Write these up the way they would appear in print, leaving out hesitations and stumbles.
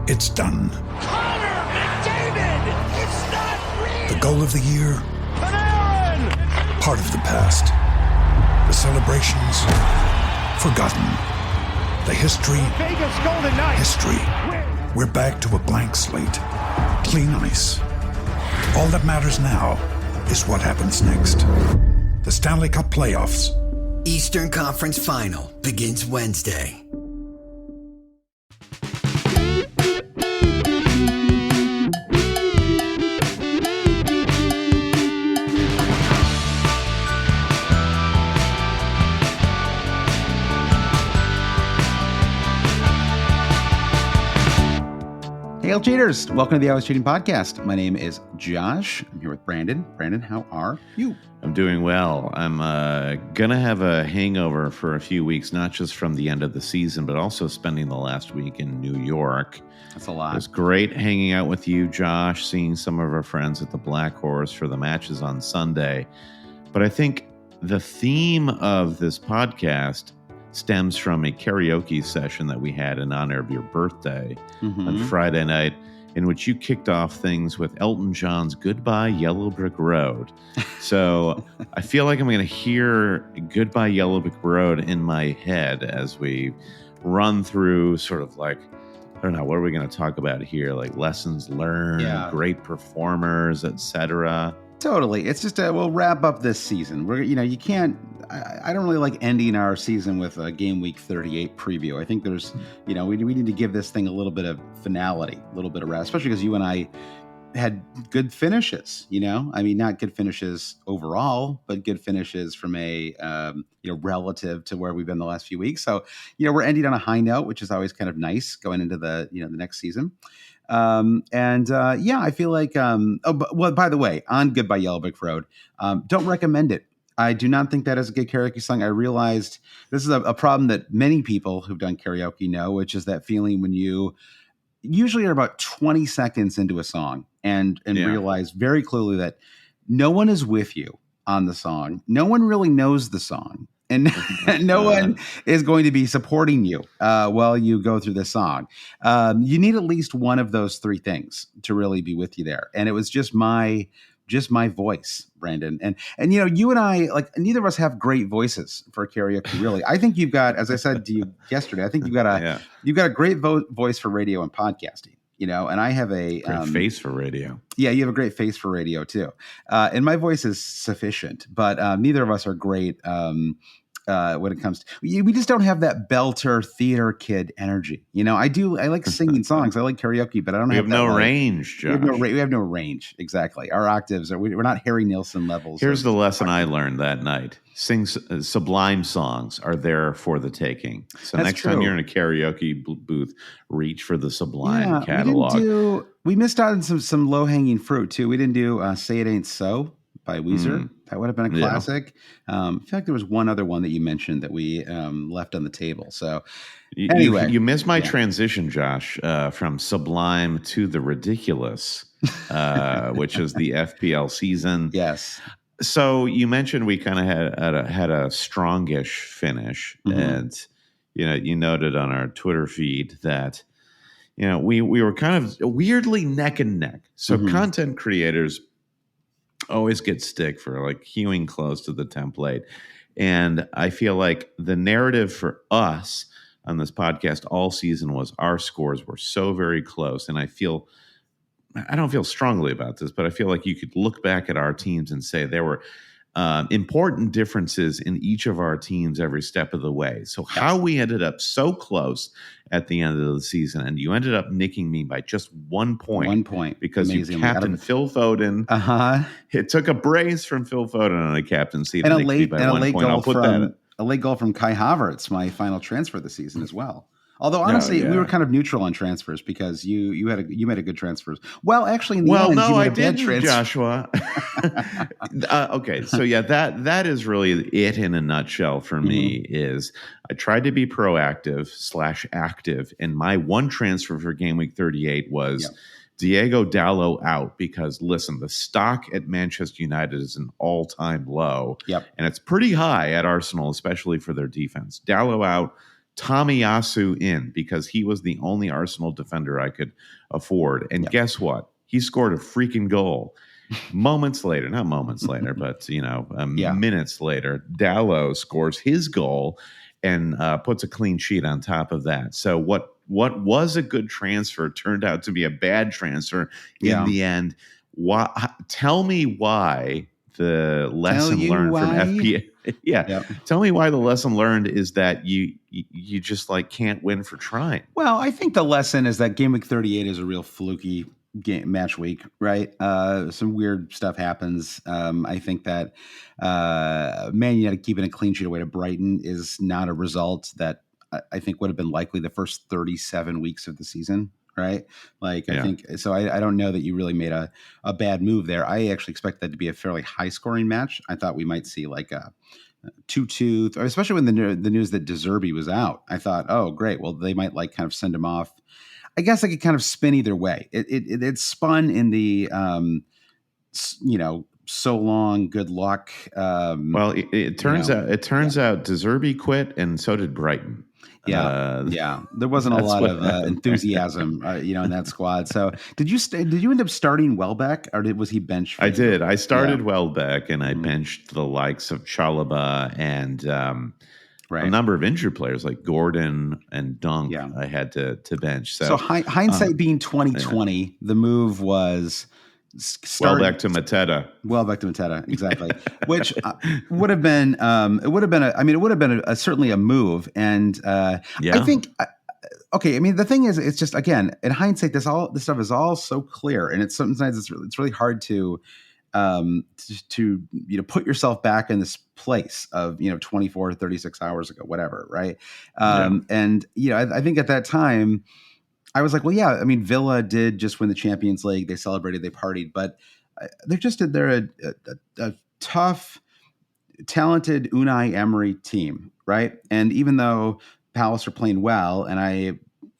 It's done. Connor McDavid! It's not real! The goal of the year? Panarin! Part of the past. The celebrations? Forgotten. The history? Vegas Golden Knights! History. We're back to a blank slate. Clean ice. All that matters now is what happens next. The Stanley Cup playoffs. Eastern Conference Final begins Wednesday. Hail cheaters! Welcome to the I Was Cheating Podcast. My name is Josh. I'm here with Brandon. Brandon, how are you? I'm doing well. I'm going to have a hangover for a few weeks, not just from the end of the season, but also spending the last week in New York. That's a lot. It was great hanging out with you, Josh, seeing some of our friends at the Black Horse for the matches on Sunday. But I think the theme of this podcast stems from a karaoke session that we had in honor of your birthday on Friday night, in which you kicked off things with Elton John's Goodbye Yellow Brick Road. So I feel like I'm going to hear Goodbye Yellow Brick Road in my head as we run through sort of like, I don't know, what are we going to talk about here? Like lessons learned, great performers, etc. Totally. It's just we'll wrap up this season. You can't. I don't really like ending our season with a game week 38 preview. I think there's, we need to give this thing a little bit of finality, a little bit of rest, especially because you and I had good finishes. I mean, not good finishes overall, but good finishes from a relative to where we've been the last few weeks. So we're ending on a high note, which is always kind of nice going into the the next season. I feel like, by the way, on Goodbye Yellow Brick Road, don't recommend it. I do not think that is a good karaoke song. I realized this is a problem that many people who've done karaoke know, which is that feeling when you usually are about 20 seconds into a song and realize very clearly that no one is with you on the song. No one really knows the song. And no one is going to be supporting you while you go through this song. You need at least one of those three things to really be with you there. And it was just my voice, Brandon. And you and I, like, neither of us have great voices for karaoke, really. I think you've got, as I said to you yesterday, I think you've got a great voice for radio and podcasting. And I have a great face for radio. Yeah, you have a great face for radio too. And my voice is sufficient, but neither of us are great when it comes to, we just don't have that belter theater kid energy. I like singing songs. I like karaoke, but I don't have no range, Josh. We have no range. Exactly. Our octaves we're not Harry Nilsson levels. Here's the lesson I learned that night. Sublime songs are there for the taking. So next time you're in a karaoke booth, reach for the Sublime catalog. We missed out on some low-hanging fruit too. We didn't do Say It Ain't So by Weezer. That would have been a classic. I feel like there was one other one that you mentioned that we left on the table. So anyway. You missed my transition, Josh, from Sublime to the Ridiculous, which is the FPL season. Yes. So you mentioned we kind of had a strongish finish. And, you noted on our Twitter feed that, we were kind of weirdly neck and neck. So content creators always get stick for like hewing close to the template. And I feel like the narrative for us on this podcast all season was our scores were so very close. And I don't feel strongly about this, but I feel like you could look back at our teams and say there were important differences in each of our teams every step of the way. So how we ended up so close at the end of the season, and you ended up nicking me by just 1 point. 1 point. Because you captained Phil Foden. It took a brace from Phil Foden on a captaincy to nick me by 1 point. A late goal from Kai Havertz, my final transfer of the season as well. Although honestly, we were kind of neutral on transfers because you made a good transfers. Well, actually, in the end, you made a bad transfer. Joshua. Okay, so that is really it in a nutshell for me. Is I tried to be proactive / active, and my one transfer for game week 38 was Diego Dalot out because, listen, the stock at Manchester United is an all-time low. Yep. And it's pretty high at Arsenal, especially for their defense. Dalot out, Tomiyasu in because he was the only Arsenal defender I could afford. And guess what? He scored a freaking goal. Moments later, not moments later, but minutes later, Dallo scores his goal and puts a clean sheet on top of that. So what was a good transfer turned out to be a bad transfer in the end. Why? Tell me why the lesson learned from FPL. Tell me why the lesson learned is that you just like can't win for trying. Well, I think the lesson is that game week 38 is a real fluky match week, right? Some weird stuff happens. I think that Man United keeping a clean sheet away to Brighton is not a result that I think would have been likely the first 37 weeks of the season. Right. Like, I think so. I don't know that you really made a bad move there. I actually expect that to be a fairly high scoring match. I thought we might see like a 2-2, especially when the news that De Zerbi was out. I thought, oh, great. Well, they might like kind of send him off. I guess I could kind of spin either way. It spun in the, so long, good luck. Well, it turns out De Zerbi quit, and so did Brighton. There wasn't a lot of enthusiasm, in that squad. So, did you end up starting Welbeck, or was he benched? I did. I started Welbeck, and I benched the likes of Chalobah and a number of injured players like Gordon and Dunk. I had to bench. So hindsight being 2020, the move was. Welbeck to Mateta, exactly. Which would have been, certainly a move. And I think, okay. I mean, the thing is, it's just, again, in hindsight, this stuff is all so clear, and sometimes it's really hard to put yourself back in this place of 24 36 hours ago, whatever, right? And I think at that time I was like, well, yeah, I mean, Villa did just win the Champions League. They celebrated, they partied, but they're a tough, talented Unai Emery team, right? And even though Palace are playing well, and I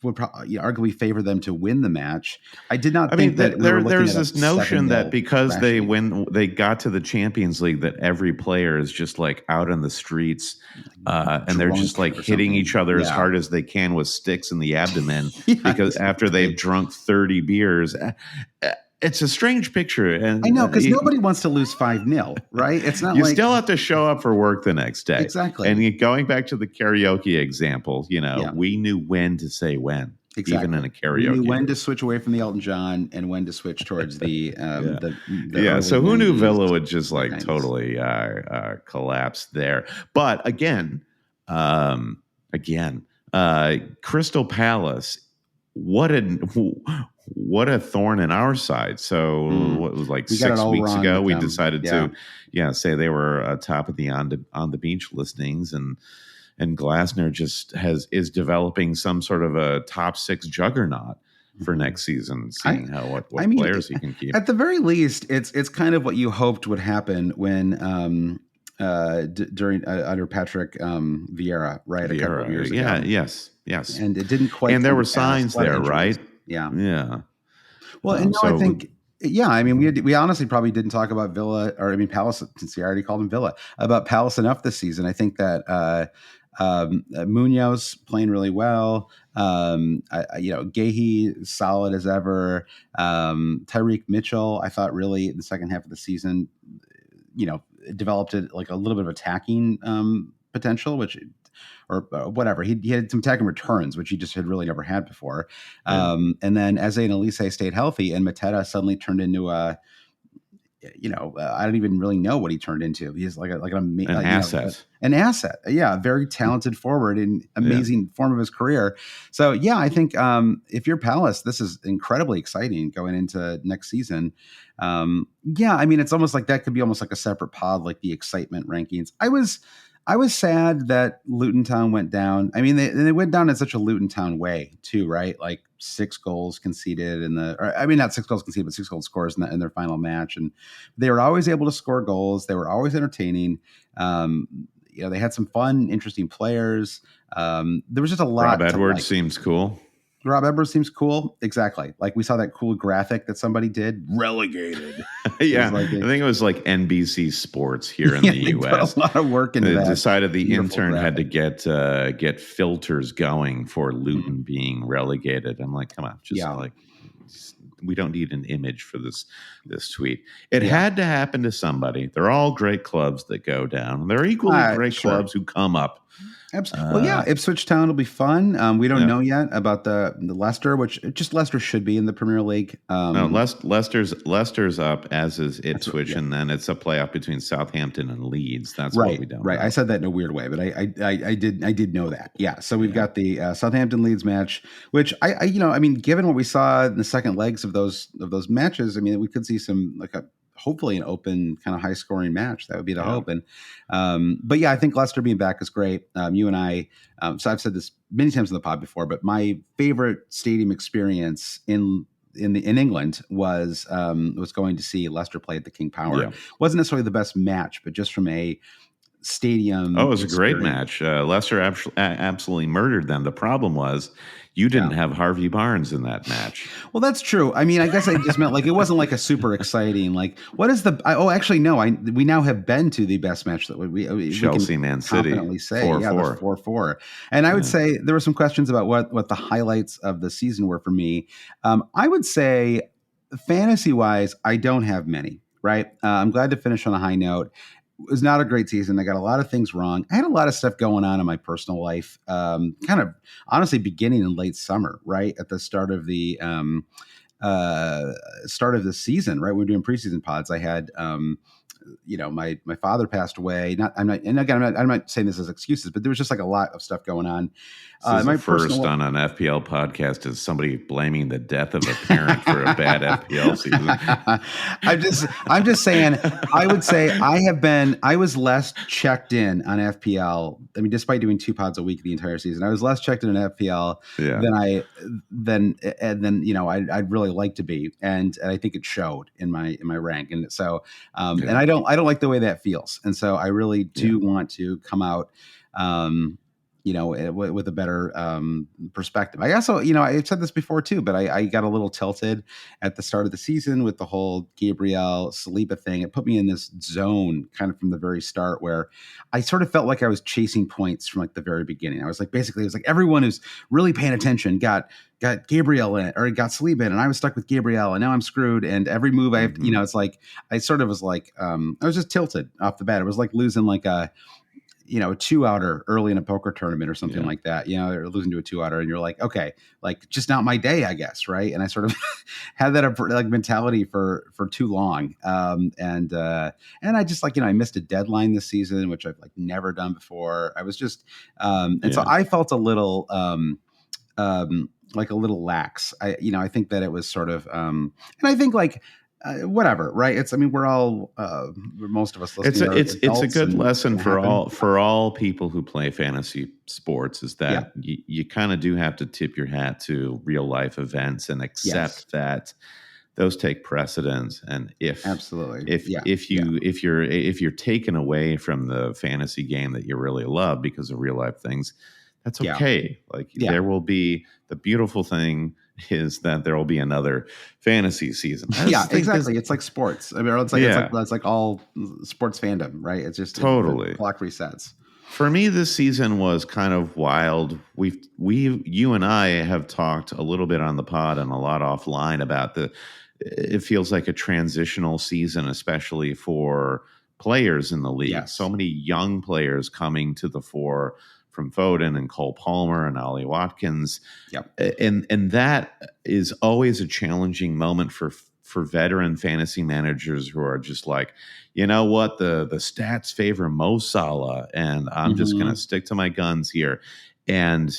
would arguably favor them to win the match, I did not think that there's this notion that because they got to the Champions League, that every player is just like out on the streets and they're just like hitting each other as hard as they can with sticks in the abdomen because after they've drunk 30 beers. It's a strange picture. And I know, because nobody wants to lose 5-0, right? It's not you still have to show up for work the next day. Exactly. And going back to the karaoke example, we knew when to say when. Exactly. Even in a karaoke. We knew when to switch away from the Elton John and when to switch towards the so who knew Villa would just like 90s. Totally collapse there. But again, Crystal Palace, what a thorn in our side. So what was like 6 weeks ago, we decided to say they were top of the on the beach listings, and Glasner just is developing some sort of a top 6 juggernaut for next season, seeing what players he can keep. At the very least, it's kind of what you hoped would happen when during under Patrick Vieira, right? A couple of years ago. Yes. And it didn't quite. And there were signs there, injuries. Right? Yeah. Well, I think. Yeah, I mean, we honestly probably didn't talk about Palace, since we already called him Villa, about Palace enough this season. I think that Munoz playing really well. Gahey solid as ever. Tyreek Mitchell, I thought really in the second half of the season, developed like a little bit of attacking potential, or whatever. He had some attacking returns, which he just had really never had before. And then Eze and Elise stayed healthy, and Mateta suddenly turned into I don't even really know what he turned into. He's like an asset. An asset. Yeah, very talented forward and amazing form of his career. So, yeah, I think if you're Palace, this is incredibly exciting going into next season. It's almost like that could be almost like a separate pod, like the excitement rankings. I was sad that Luton Town went down. I mean, they went down in such a Luton Town way too, right? Like 6 goals conceded not 6 goals conceded, but 6 goal scores in their final match. And they were always able to score goals. They were always entertaining. They had some fun, interesting players. There was just a lot. Rob Edwards seems cool. Rob Edwards seems cool. Exactly. Like we saw that cool graphic that somebody did. Relegated. Yeah, Like I think it was like NBC Sports here in the they U.S. put a lot of work into They that. decided the Beautiful intern had to graphic. get filters going for Luton being relegated. I'm like, come on, we don't need an image for this tweet. It had to happen to somebody. They're all great clubs that go down. They're equally great clubs who come up. Absolutely. Well, Ipswich Town will be fun. We don't know yet about the Leicester, which just Leicester should be in the Premier League. No, Leicester's up, as is Ipswich, and then it's a playoff between Southampton and Leeds. That's what we don't know. I said that in a weird way, but I did know that. Yeah. So we've got the Southampton Leeds match, which I given what we saw in the second legs of those matches, I mean, we could see some hopefully an open kind of high scoring match. That would be the hope. And, but yeah, I think Leicester being back is great. You and I, so I've said this many times in the pod before, but my favorite stadium experience in England was going to see Leicester play at the King Power. Yeah. Wasn't necessarily the best match, but just from a stadium. Oh, it was a great match. Leicester absolutely murdered them. The problem was you didn't have Harvey Barnes in that match. Well, that's true. I mean, I guess I just meant like it wasn't like a super exciting. Like, what is the? Actually, no. We now have been to the best match that we Chelsea can Man City confidently say 4-4. 4-4. And I would say there were some questions about what the highlights of the season were for me. I would say fantasy wise, I don't have many. Right. I'm glad to finish on a high note. It was not a great season. I got a lot of things wrong. I had a lot of stuff going on in my personal life, kind of honestly beginning in late summer, right at the start of the season, right? We were doing preseason pods. I had, my father passed away. I'm not saying this as excuses, but there was just like a lot of stuff going on. My first on an FPL podcast is somebody blaming the death of a parent for a bad FPL season. I'm just saying, I would say I was less checked in on FPL. I mean, despite doing 2 pods a week the entire season, I was less checked in on FPL than I'd really like to be. And I think it showed in my rank. And so, and I don't like the way that feels. And so I really do want to come out, with a better perspective. I also, I said this before too, but I got a little tilted at the start of the season with the whole Gabriel Saliba thing. It put me in this zone kind of from the very start where I sort of felt like I was chasing points from like the very beginning. I was like, basically, it was like everyone who's really paying attention got Gabriel in or got Saliba in, and I was stuck with Gabriel, and now I'm screwed. And every move I have, it's like I sort of was like, I was just tilted off the bat. It was like losing like a 2-outer early in a poker tournament or something like that, or losing to a 2-outer, and you're like, okay, like just not my day, I guess. Right. And I sort of had that like mentality for too long. And I just like, I missed a deadline this season, which I've like never done before. I was just, so I felt a little, like a little lax. I think that it was sort of, and I think like, whatever, right? we're all, most of us listening. It's a good lesson for all people who play fantasy sports is that you kind of do have to tip your hat to real life events and accept that those take precedence. And if you're taken away from the fantasy game that you really love because of real life things, that's okay. There will be the beautiful thing is that there will be another fantasy season. Exactly. It's like sports. I mean, it's like all sports fandom, right? It's just totally clock resets. For me, this season was kind of wild. You and I have talked a little bit on the pod and a lot offline about it feels like a transitional season, especially for players in the league. Yes. So many young players coming to the fore from Foden and Cole Palmer and Ollie Watkins. Yep. And that is always a challenging moment for veteran fantasy managers who are just like, you know what, the stats favor Mo Salah, and I'm just going to stick to my guns here. And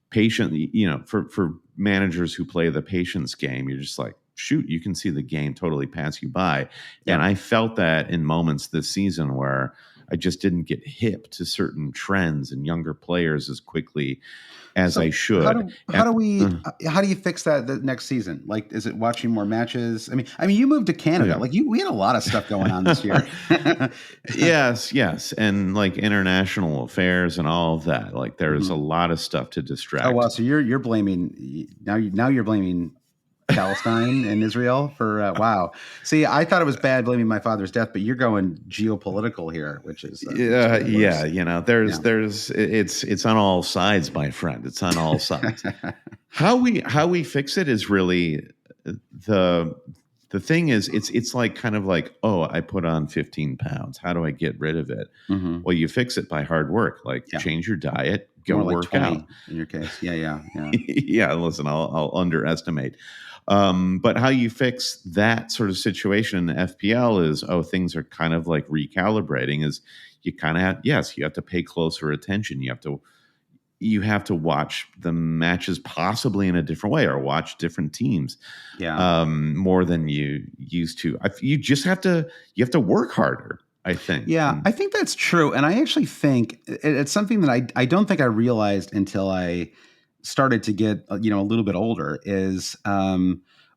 patient, for managers who play the patience game, you're just like, shoot, you can see the game totally pass you by. Yeah. And I felt that in moments this season where I just didn't get hip to certain trends and younger players as quickly as I should. How do you fix that the next season? Like, is it watching more matches? I mean, you moved to Canada. Yeah. Like, we had a lot of stuff going on this year. Yes, and like international affairs and all of that. Like, there's a lot of stuff to distract. Oh wow! So you're blaming now you're blaming Palestine and Israel for wow. See, I thought it was bad blaming my father's death, but you're going geopolitical here, which is yeah. You know, there's it's on all sides, my friend. It's on all sides. How we fix it is really the thing is it's like kind of like, oh, I put on 15 pounds. How do I get rid of it? Well, you fix it by hard work. Like change your diet, go more work like out. In your case, yeah. Yeah. Listen, I'll underestimate. But how you fix that sort of situation in FPL is, things are kind of like recalibrating. Is you kind of have, you have to pay closer attention. You have to watch the matches possibly in a different way, or watch different teams more than you used to. You have to work harder, I think. Yeah, I think that's true. And I actually think it's something that I don't think I realized until I started to get a little bit older is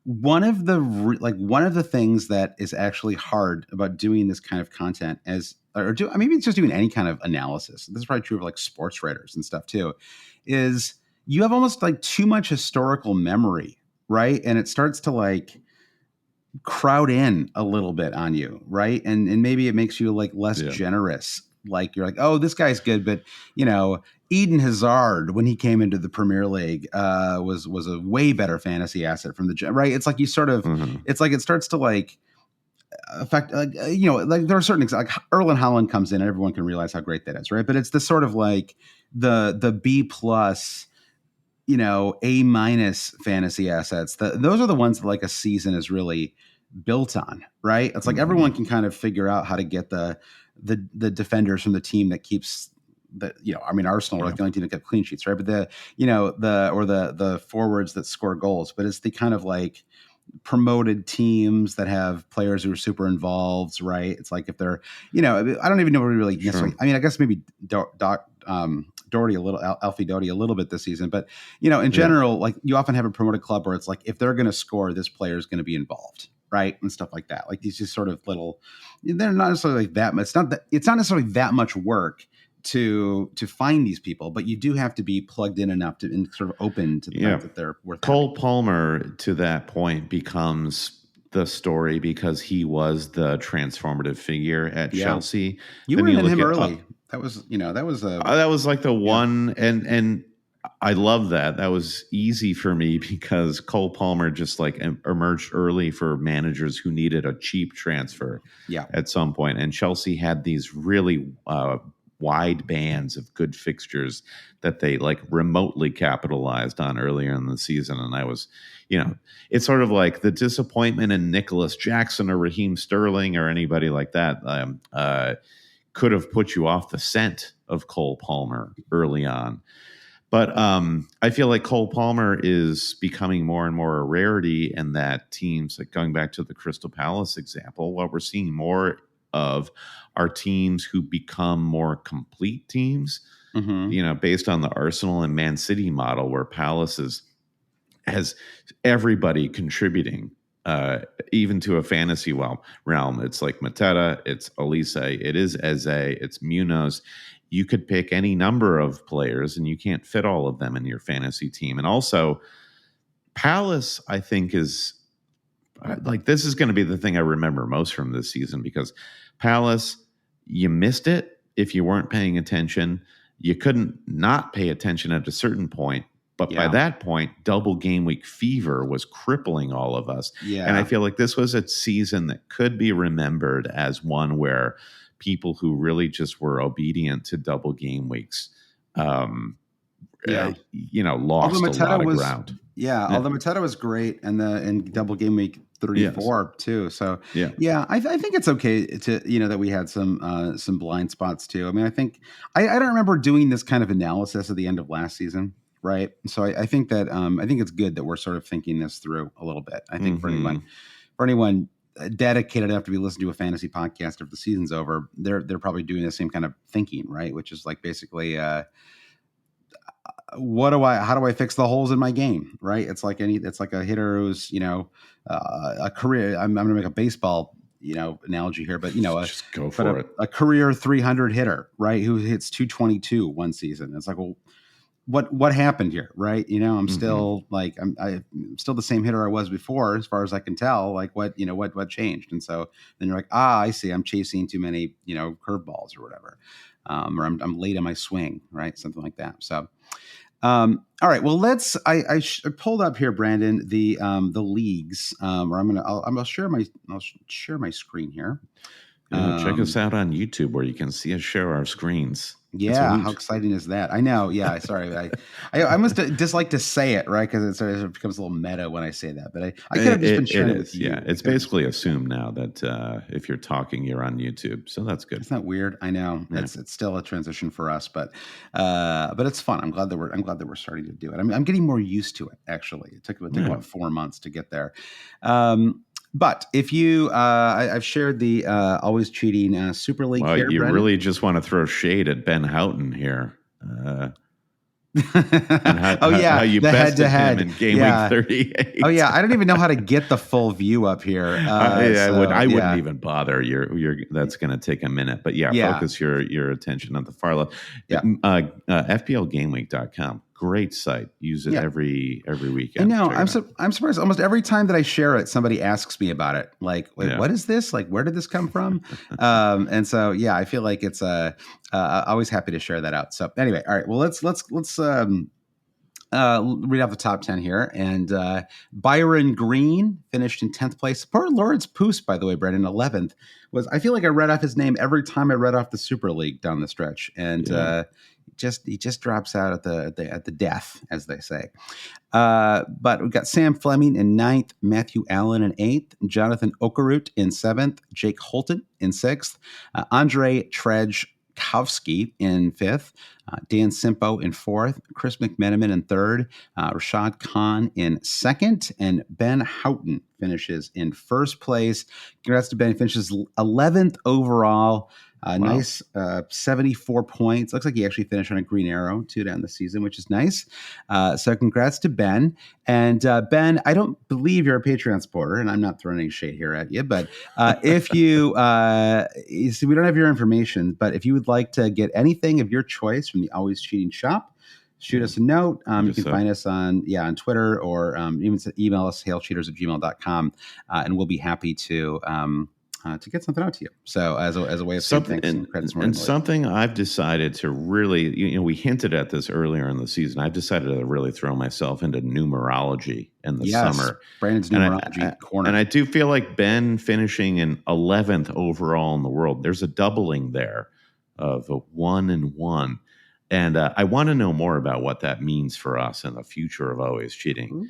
one of the things that is actually hard about doing this kind of content maybe it's just doing any kind of analysis. This is probably true of like sports writers and stuff too, is you have almost like too much historical memory, right? And it starts to like crowd in a little bit on you, right? And maybe it makes you like less generous. Like you're like, oh, this guy's good, but Eden Hazard, when he came into the Premier League, was a way better fantasy asset from the right. It's like you sort of, it's like it starts to like affect, like there are certain like Erling Haaland comes in and everyone can realize how great that is, right? But it's the sort of like the B plus, A minus fantasy assets. Those are the ones that like a season is really built on, right? It's like everyone can kind of figure out how to get the defenders from the team that keeps Arsenal are like the only team that get clean sheets, right? But the forwards that score goals, but it's the kind of like promoted teams that have players who are super involved, right? It's like if they're, I don't even know what really necessarily. I mean, I guess maybe Doherty a little, Alfie Doherty a little bit this season, but in general, like you often have a promoted club where it's like if they're going to score, this player is going to be involved, right, and stuff like that. Like these just sort of little, they're not necessarily like that much. It's not necessarily that much work to find these people, but you do have to be plugged in enough to and sort of open to the fact that they're worth. Cole Palmer, to that point, becomes the story because he was the transformative figure at Chelsea. You were in him early. That was like the one, and I love that. That was easy for me because Cole Palmer just like emerged early for managers who needed a cheap transfer. At some point, and Chelsea had these really wide bands of good fixtures that they like remotely capitalized on earlier in the season. And I was, it's sort of like the disappointment in Nicholas Jackson or Raheem Sterling or anybody like that could have put you off the scent of Cole Palmer early on. But I feel like Cole Palmer is becoming more and more a rarity, and that teams, like going back to the Crystal Palace example, what we're seeing more of are teams who become more complete teams, based on the Arsenal and Man City model, where Palace has everybody contributing, even to a fantasy realm. It's like Mateta, it's Elise, it is Eze, it's Munoz. You could pick any number of players and you can't fit all of them in your fantasy team. And also Palace, I think, is like, this is going to be the thing I remember most from this season, because Palace, you missed it if you weren't paying attention. You couldn't not pay attention at a certain point. But by that point, double game week fever was crippling all of us. Yeah. And I feel like this was a season that could be remembered as one where people who really just were obedient to double game weeks, lost a lot of ground. Although Mateta was great in double game week 34 too. So I think it's okay to that we had some blind spots too. I mean, I think I don't remember doing this kind of analysis at the end of last season, right? So I think that I think it's good that we're sort of thinking this through a little bit. I think for anyone dedicated enough to be listening to a fantasy podcast if the season's over, they're probably doing the same kind of thinking, right? Which is like basically, how do I fix the holes in my game, right? It's like a hitter who's, a career. I'm going to make a baseball, analogy here, but Just go for it. A career 300 hitter, right? Who hits 222 one season. It's like, well, what happened here, right? I'm still like I'm still the same hitter I was before, as far as I can tell. Like what changed? And so then you're like, I see, I'm chasing too many curveballs or whatever, or I'm late on my swing, right? Something like that. So, all right, well I pulled up here, Brandon, the leagues, or I'll share my screen here. Check us out on YouTube where you can see us share our screens. Yeah, how exciting is that? I know. Yeah, sorry, I must dislike to say it, right? Because it becomes a little meta when I say that. But I could have just been sharing it with you. Yeah, it's basically assumed now that if you're talking, you're on YouTube, so that's good. It's not weird. I know it's still a transition for us, but it's fun. I'm glad that we're starting to do it. I'm getting more used to it. Actually, it took about 4 months to get there. But if you, I've shared the Always Cheating Super League. Well, here, you Brendan. really just want to throw shade at Ben Houghton here. How you bested him in game week 38. Oh yeah, I don't even know how to get the full view up here. I wouldn't even bother. That's going to take a minute, but focus your attention on the far left. Yeah. FPLGameweek.com. Great site. Use it every weekend. I know. I'm surprised. Almost every time that I share it, somebody asks me about it. Like, wait, what is this? Like, where did this come from? And so, I feel like it's always happy to share that out. So anyway, all right. Well, let's read out the top 10 here. And Byron Green finished in 10th place. Poor Lawrence Poose, by the way, Brendan, 11th. I feel like I read off his name every time I read off the Super League down the stretch. And he just drops out at the death, as they say. But we've got Sam Fleming in 9th, Matthew Allen in 8th, Jonathan Okerud in 7th, Jake Holton in 6th, Andre Trejkowski in 5th, Dan Simpo in 4th, Chris McMenamin in 3rd, Rashad Khan in 2nd, and Ben Houghton finishes in 1st place. Congrats to Ben. He finishes 11th overall. Wow. Nice 74 points. Looks like he actually finished on a green arrow too down the season, which is nice. So congrats to Ben. And Ben, I don't believe you're a Patreon supporter, and I'm not throwing any shade here at you, but if you see, we don't have your information, but if you would like to get anything of your choice from the Always Cheating shop, shoot us a note. You can find us on Twitter, or even email us, hailcheaters@gmail.com, and we'll be happy to get something out to you. So as a way of saying thanks and credits. And something I've decided to really, we hinted at this earlier in the season. I've decided to really throw myself into numerology in the summer. Brandon's numerology corner. And I do feel like Ben finishing in 11th overall in the world, there's a doubling there of a 1 and 1. And I want to know more about what that means for us in the future of Always Cheating,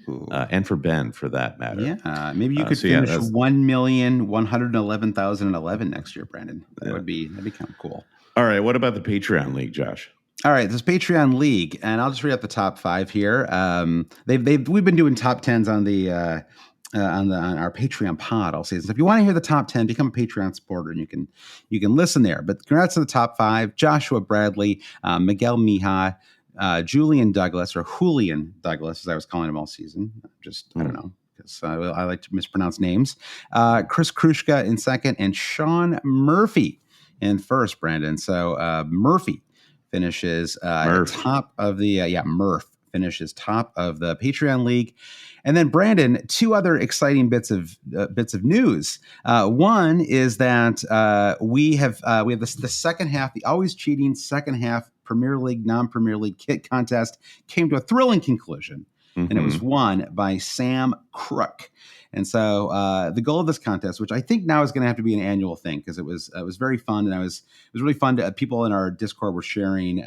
and for Ben, for that matter. Yeah, maybe you could finish 1,111,011 next year, Brandon. That'd be kind of cool. All right, what about the Patreon League, Josh? All right, this Patreon League, and I'll just read out the top 5 here. We've been doing top 10s on the on our Patreon pod all season. So if you want to hear the top 10, become a Patreon supporter, and you can listen there. But congrats to the top 5: Joshua Bradley, Miguel Mija, Julian Douglas, or Julian Douglas, as I was calling him all season. I don't know, because I like to mispronounce names. Chris Krushka in 2nd, and Sean Murphy in 1st, Brandon. So Murphy finishes at the top of the Murph finishes top of the Patreon League. And then, Brandon, 2 other exciting bits of news. One is that we have the second half, the Always Cheating second half Premier League, non-Premier League kit contest came to a thrilling conclusion, and it was won by Sam Crook. And so the goal of this contest, which I think now is going to have to be an annual thing, because it was very fun, and it was really fun to people in our Discord were sharing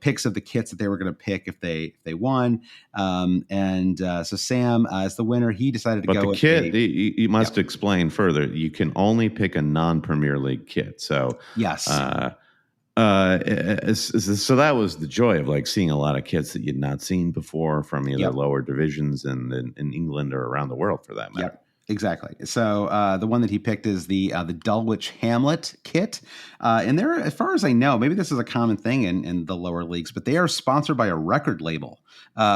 picks of the kits that they were going to pick if they won. So Sam, as the winner, he decided to go with the kit. You must explain further. You can only pick a non-Premier League kit. So yes. So that was the joy of like seeing a lot of kits that you'd not seen before from either lower divisions in England or around the world, for that matter. Yep. Exactly. So the one that he picked is the Dulwich Hamlet kit. And they're, as far as I know, maybe this is a common thing in the lower leagues, but they are sponsored by a record label,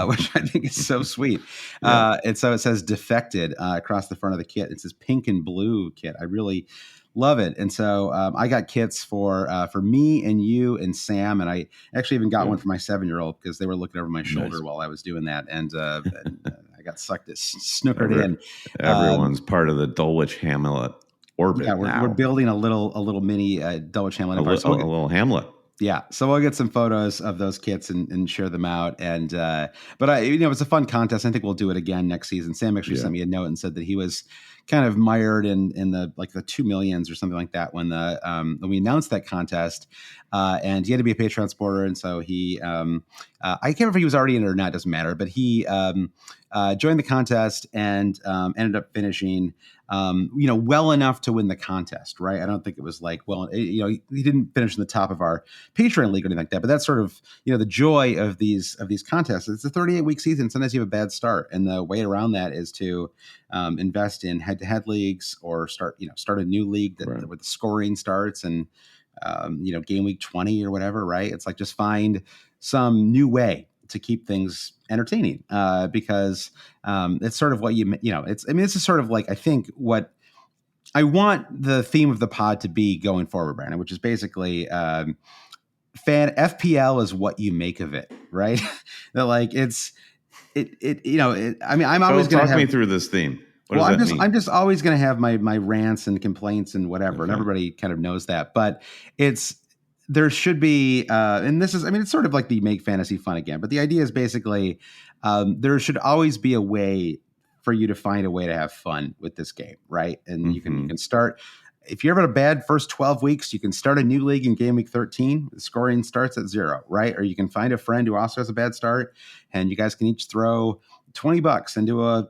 which I think is so sweet. And so it says Defected across the front of the kit. It says pink and blue kit. I really love it. And so I got kits for me and you and Sam, and I actually even got one for my 7-year-old because they were looking over my shoulder while I was doing that. And I got snookered in. Everyone's part of the Dulwich Hamlet orbit. Yeah, now. we're building a little mini Dulwich Hamlet. a little Hamlet. Yeah, so we'll get some photos of those kits and share them out. And but it's a fun contest. I think we'll do it again next season. Sam actually sent me a note and said that he was kind of mired in the 2 millions or something like that when we announced that contest. And he had to be a Patreon supporter, and so he I can't remember if he was already in it or not. Doesn't matter. But he joined the contest and ended up finishing well enough to win the contest, right? I don't think it was like, he didn't finish in the top of our Patreon league or anything like that. But that's sort of the joy of these contests. It's a 38-week season. Sometimes you have a bad start, and the way around that is to invest in head-to-head leagues or start a new league where the scoring starts and game week 20 or whatever, right? It's like just find some new way to keep things entertaining because it's sort of what this is sort of like, I think what I want the theme of the pod to be going forward, Brandon, which is basically FPL is what you make of it, right? That like I'm always going to talk me through this theme. What does that mean? I'm just always going to have my rants and complaints and whatever, and everybody kind of knows that. But there should be, and this is, it's sort of like the make fantasy fun again. But the idea is basically there should always be a way for you to find a way to have fun with this game, right? And you can start. If you're having a bad first 12 weeks, you can start a new league in game week 13. The scoring starts at 0, right? Or you can find a friend who also has a bad start, and you guys can each throw $20 into a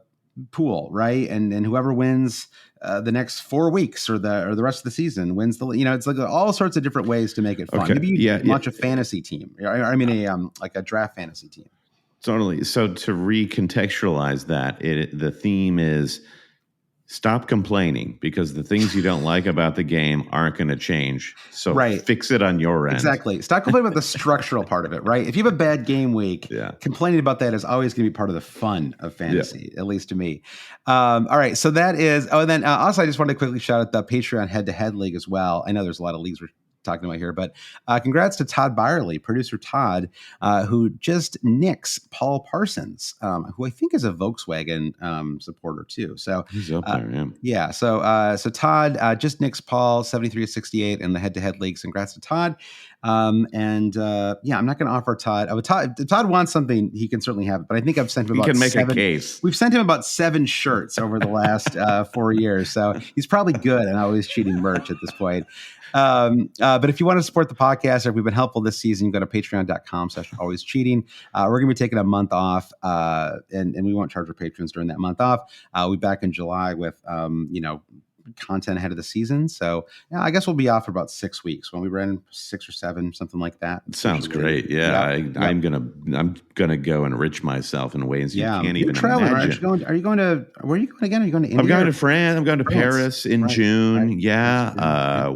pool, right? And whoever wins the next 4 weeks or the rest of the season wins the. It's like all sorts of different ways to make it fun. Okay. Maybe you launch a fantasy team. Like a draft fantasy team. Totally. So to recontextualize that, the theme is stop complaining because the things you don't like about the game aren't going to change. So fix it on your end. Exactly. Stop complaining about the structural part of it, right? If you have a bad game week, complaining about that is always going to be part of the fun of fantasy, at least to me. All right. So that is, and then also I just wanted to quickly shout out the Patreon head-to-head league as well. I know there's a lot of leagues we're talking about here, but congrats to Todd Byerly, producer Todd, who just nicks Paul Parsons, who I think is a Volkswagen supporter too. So he's up there, yeah. So Todd just nicks Paul 73-68 in the head-to-head leagues. Congrats to Todd. I'm not going to offer Todd. If Todd wants something, he can certainly have it. But I think I've sent him about 7. He can make a case. We've sent him about 7 shirts over the last 4 years, so he's probably good and always cheating merch at this point. But if you want to support the podcast, or if we've been helpful this season, you go to patreon.com/alwayscheating. We're going to be taking a month off, and we won't charge our patrons during that month off. We'll be back in July with, content ahead of the season. So I guess we'll be off for about 6 weeks when we ran 6 or 7, something like that. Sounds great. I'm gonna go enrich myself in ways you can't even imagine. Where are you going to India? I'm going to France. I'm going to Paris in June.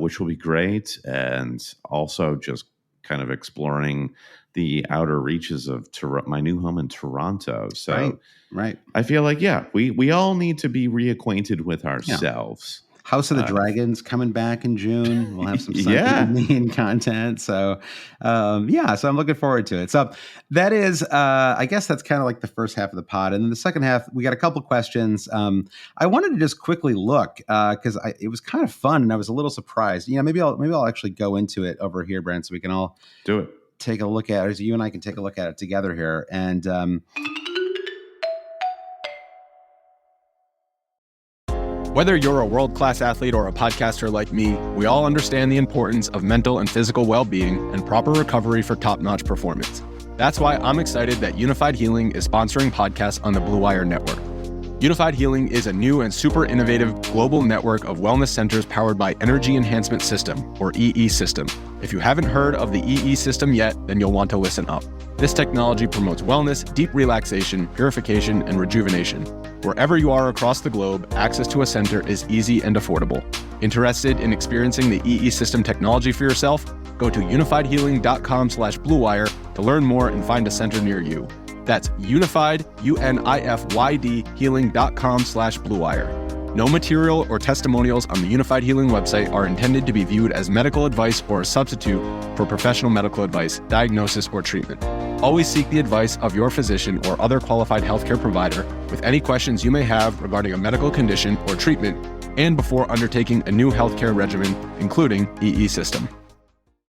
Which will be great. And also just kind of exploring the outer reaches of my new home in Toronto. So I feel like, we all need to be reacquainted with ourselves. House of the Dragons coming back in June. We'll have some Sunday content. So, so I'm looking forward to it. So that is, I guess that's kind of like the first half of the pod. And then the second half, we got a couple questions. I wanted to just quickly look because it was kind of fun and I was a little surprised. Maybe I'll actually go into it over here, Brent, so we can all do it. Take a look at it. So you and I can take a look at it together here. And whether you're a world-class athlete or a podcaster like me, we all understand the importance of mental and physical well-being and proper recovery for top-notch performance. That's why I'm excited that Unified Healing is sponsoring podcasts on the Blue Wire Network. Unified Healing is a new and super innovative global network of wellness centers powered by Energy Enhancement System, or EE System. If you haven't heard of the EE System yet, then you'll want to listen up. This technology promotes wellness, deep relaxation, purification, and rejuvenation. Wherever you are across the globe, access to a center is easy and affordable. Interested in experiencing the EE system technology for yourself? Go to unifiedhealing.com/bluewire to learn more and find a center near you. That's unified, UNIFYD, healing.com/bluewire. No material or testimonials on the Unified Healing website are intended to be viewed as medical advice or a substitute for professional medical advice, diagnosis, or treatment. Always seek the advice of your physician or other qualified healthcare provider with any questions you may have regarding a medical condition or treatment and before undertaking a new healthcare regimen, including EE system.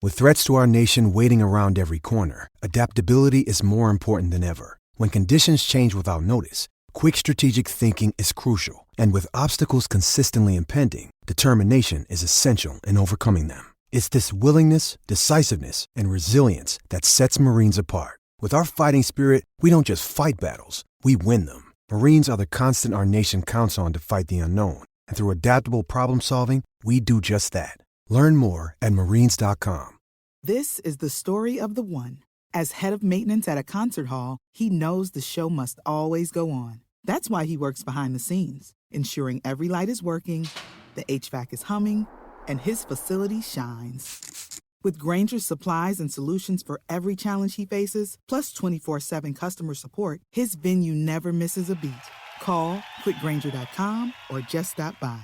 With threats to our nation waiting around every corner, adaptability is more important than ever. When conditions change without notice, quick strategic thinking is crucial. And with obstacles consistently impending, determination is essential in overcoming them. It's this willingness, decisiveness, and resilience that sets Marines apart. With our fighting spirit, we don't just fight battles, we win them. Marines are the constant our nation counts on to fight the unknown. And through adaptable problem solving, we do just that. Learn more at marines.com. This is the story of the one. As head of maintenance at a concert hall, he knows the show must always go on. That's why he works behind the scenes, ensuring every light is working, the HVAC is humming, and his facility shines. With Grainger's supplies and solutions for every challenge he faces, plus 24/7 customer support, his venue never misses a beat. Call quickgrainger.com or just stop by.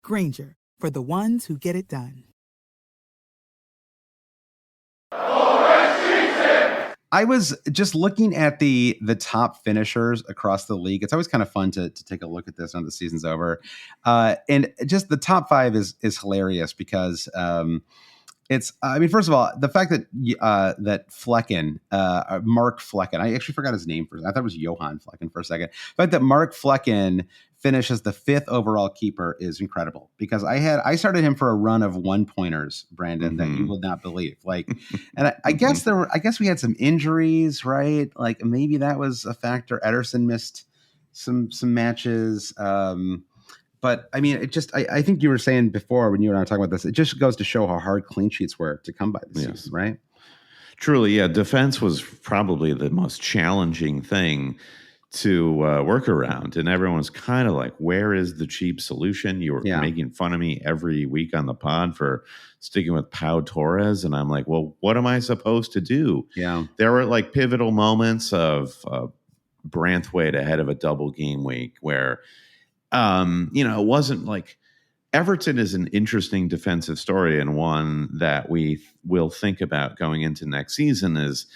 Grainger, for the ones who get it done. I was just looking at the top finishers across the league. It's always kind of fun to take a look at this when the season's over. And just the top 5 is hilarious because it's, I mean, first of all, the fact that that Flecken, Mark Flecken, I actually forgot his name for, I thought it was Johan Flecken for a second. The fact that Mark Flecken finishes the 5th overall keeper is incredible because I started him for a run of 1-pointers, Brandon, that you will not believe. Like, and I guess I guess we had some injuries, right? Like maybe that was a factor. Ederson missed some matches. But I mean, it just, I think you were saying before when you and I were talking about this, it just goes to show how hard clean sheets were to come by this season, right? Truly, yeah. Defense was probably the most challenging thing to work around. And everyone's kind of like, where is the cheap solution? You were making fun of me every week on the pod for sticking with Pau Torres. And I'm like, well, what am I supposed to do? Yeah. There were like pivotal moments of Branthwaite ahead of a double game week where, it wasn't like Everton is an interesting defensive story and one that we will think about going into next season is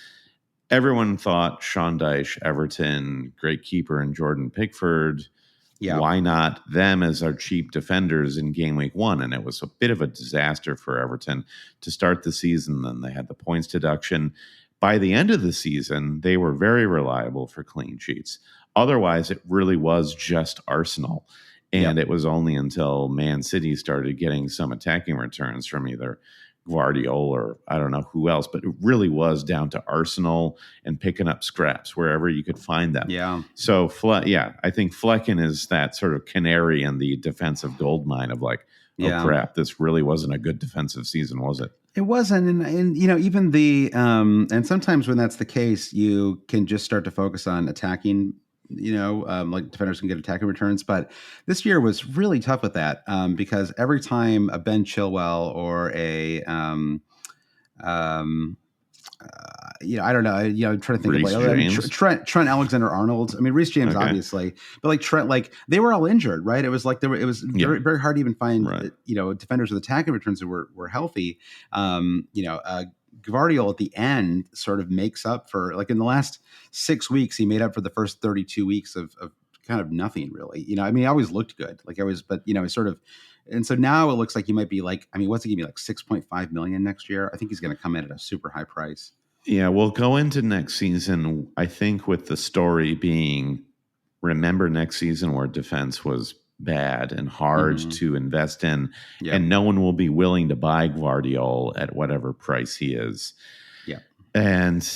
everyone thought Sean Dyche, Everton, great keeper, and Jordan Pickford. Yeah. Why not them as our cheap defenders in game week 1? And it was a bit of a disaster for Everton to start the season. Then they had the points deduction. By the end of the season, they were very reliable for clean sheets. Otherwise, it really was just Arsenal. And it was only until Man City started getting some attacking returns from either Guardiola or I don't know who else, but it really was down to Arsenal and picking up scraps wherever you could find them. Yeah. So, I think Flecken is that sort of canary in the defensive gold mine of like, crap, this really wasn't a good defensive season, was it? It wasn't. And even the, and sometimes when that's the case, you can just start to focus on attacking, like defenders can get attacking returns. But this year was really tough with that because every time a Ben Chilwell or a, I don't know, I'm trying to think of Trent Alexander-Arnold. I mean, Reece James, obviously, but like Trent, like they were all injured, right? It was like it was very, very hard to even find, defenders with attacking returns that were healthy. Gvardiol at the end sort of makes up for, like in the last 6 weeks, he made up for the first 32 weeks of kind of nothing really. I mean, he always looked good, it's sort of, and so now it looks like he might be like, I mean, what's he gonna be like 6.5 million next year? I think he's going to come in at a super high price. Yeah, we'll go into next season, I think, with the story being, remember next season where defense was bad and hard to invest in, and no one will be willing to buy Guardiola at whatever price he is. Yeah, and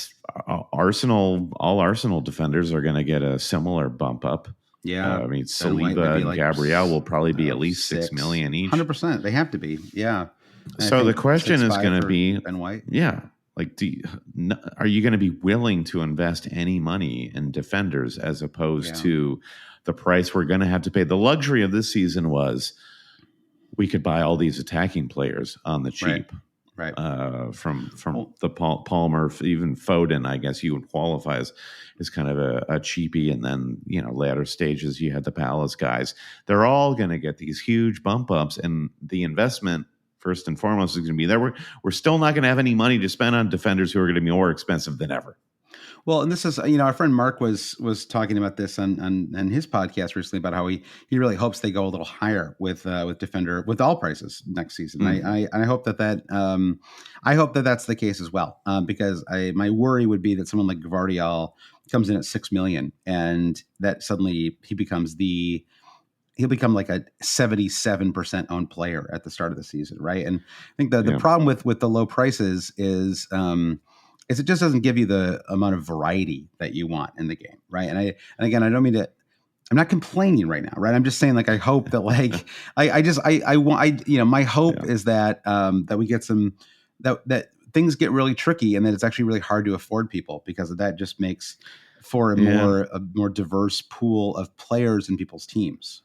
all Arsenal defenders are going to get a similar bump up. Yeah, I mean, Saliba and Gabriel will probably be at least 6 million each. 100%, they have to be. Yeah. So the question is going to be, Ben White. Yeah. Like, are you going to be willing to invest any money in defenders as opposed to the price we're going to have to pay? The luxury of this season was we could buy all these attacking players on the cheap. Right. From the Palmer, even Foden, I guess you would qualify as kind of a cheapie. And then, later stages, you had the Palace guys. They're all going to get these huge bump ups, and the investment, first and foremost, is going to be there. We're still not going to have any money to spend on defenders who are going to be more expensive than ever. Well, and this is, our friend Mark was talking about this on his podcast recently about how he really hopes they go a little higher with defender with all prices next season. Mm-hmm. I hope I hope that that's the case as well, because my worry would be that someone like Gvardiol comes in at $6 million and that suddenly he'll become like a 77% owned player at the start of the season, right? And I think the problem with the low prices is it just doesn't give you the amount of variety that you want in the game, right? And again, I don't mean to. I'm not complaining right now, right? I'm just saying, like, I hope that, like, my hope is that that we get some that things get really tricky and that it's actually really hard to afford people, because that just makes for a more diverse pool of players in people's teams.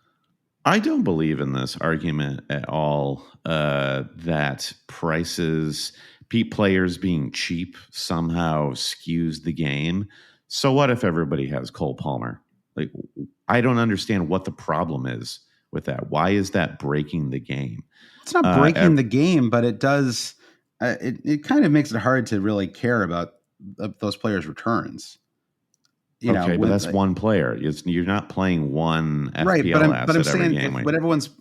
I don't believe in this argument at all that players being cheap somehow skews the game. So what if everybody has Cole Palmer? Like, I don't understand what the problem is with that. Why is that breaking the game? It's not breaking the game, but it does. It kind of makes it hard to really care about those players' returns. But that's one player. You're not playing one FPL asset I'm saying every game.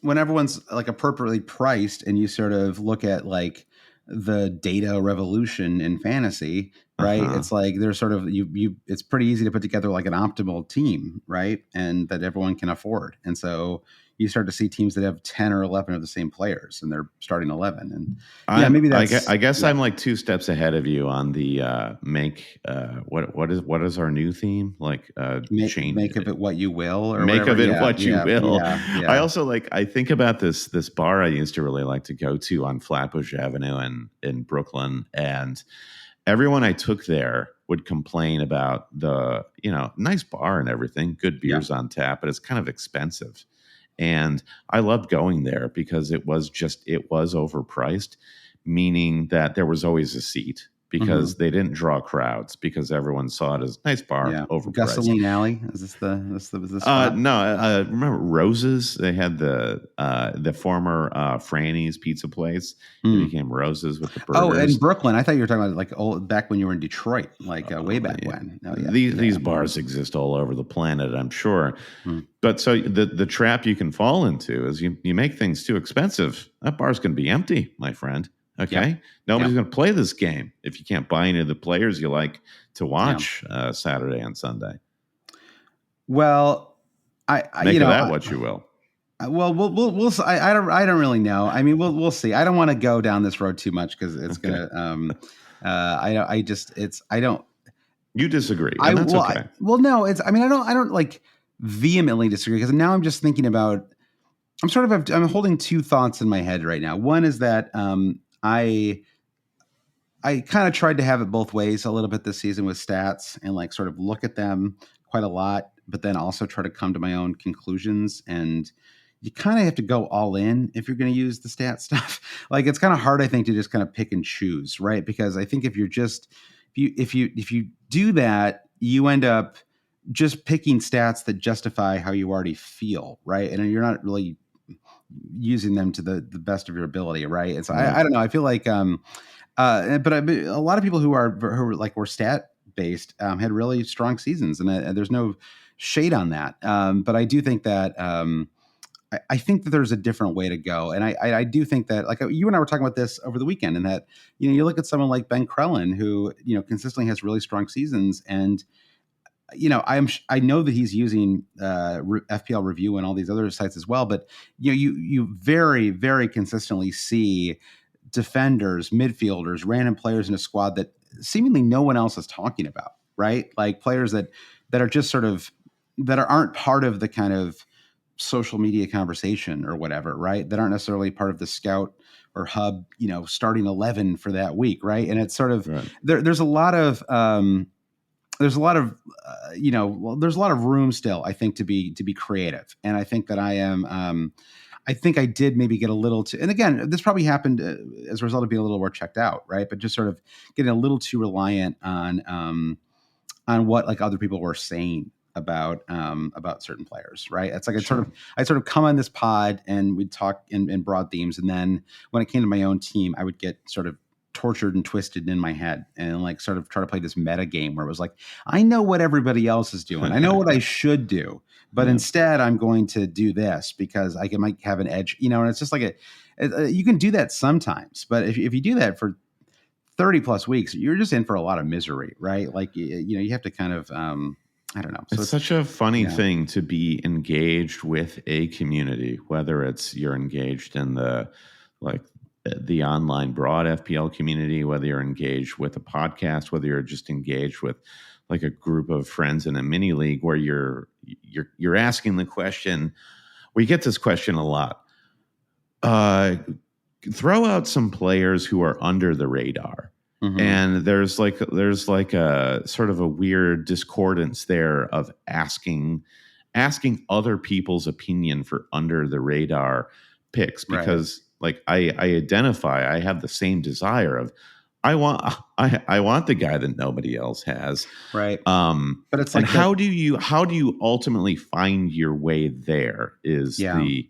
When everyone's like appropriately priced, and you sort of look at like the data revolution in fantasy, right? It's like there's sort of it's pretty easy to put together like an optimal team, right? And that everyone can afford. And so you start to see teams that have 10 or 11 of the same players and they're starting 11. And maybe that's, I guess I'm like 2 steps ahead of you on the what is our new theme? Like make of it what you will, or make whatever. of it what you will. Yeah. I also I think about this bar I used to really like to go to on Flatbush Avenue in Brooklyn, and everyone I took there would complain about the, nice bar and everything, good beers on tap, but it's kind of expensive. And I loved going there because it was overpriced, meaning that there was always a seat, because they didn't draw crowds, because everyone saw it as nice bar, overpriced. Gasoline Alley, is this the spot? No, remember Roses? They had the former Franny's pizza place. It became Roses with the burgers. Oh, in Brooklyn. I thought you were talking about like back when you were in Detroit, like way back when. Oh, yeah. These bars exist all over the planet, I'm sure. But so the trap you can fall into is you make things too expensive. That bar's going to be empty, my friend. Okay. Nobody's going to play this game if you can't buy any of the players you like to watch Saturday and Sunday. Well, make of that what you will. Well, we'll. I don't really know. I mean, we'll see. I don't want to go down this road too much because it's gonna. I don't. You disagree. And that's okay. No. It's. I mean, I don't like vehemently disagree, because now I'm just thinking about. I'm holding 2 thoughts in my head right now. One is that I kind of tried to have it both ways a little bit this season with stats, and like sort of look at them quite a lot, but then also try to come to my own conclusions. And you kind of have to go all in if you're going to use the stat stuff. Like, it's kind of hard, I think, to just kind of pick and choose, right? Because I think if you do that, you end up just picking stats that justify how you already feel, right? And you're not really using them to the best of your ability, right? And so I don't know. I feel like, but a lot of people who were stat based had really strong seasons, and there's no shade on that. But I do think that I think that there's a different way to go, and I do think that, like, you and I were talking about this over the weekend, and that you look at someone like Ben Crellin, who consistently has really strong seasons, and I know that he's using FPL Review and all these other sites as well, but you very, very consistently see defenders, midfielders, random players in a squad that seemingly no one else is talking about, right? Like players that are just sort of that aren't part of the kind of social media conversation or whatever, right? That aren't necessarily part of the scout or hub, starting 11 for that week, right? And it's sort of Right. there's a lot of there's a lot of there's a lot of room still, I think, to be creative, and I think that I am. I think I did maybe get a little too, and again, this probably happened as a result of being a little more checked out, right? But just sort of getting a little too reliant on what like other people were saying about certain players, right? It's like I'd sort of come on this pod and we'd talk in broad themes, and then when it came to my own team, I would get sort of tortured and twisted in my head and like sort of try to play this meta game where it was like, I know what everybody else is doing. I know what I should do, but instead I'm going to do this because might have an edge, and it's just like you can do that sometimes, but if you do that for 30 plus weeks, you're just in for a lot of misery, right? Like, you have to kind of, I don't know. So it's such a funny thing to be engaged with a community, whether it's you're engaged in the online broad FPL community, whether you're engaged with a podcast, whether you're just engaged with like a group of friends in a mini league where you're asking the question. We get this question a lot. Throw out some players who are under the radar. Mm-hmm. And there's like a sort of a weird discordance there of asking other people's opinion for under the radar picks, because like I have the same desire of I want the guy that nobody else has. Right. But it's like, how do you ultimately find your way there is the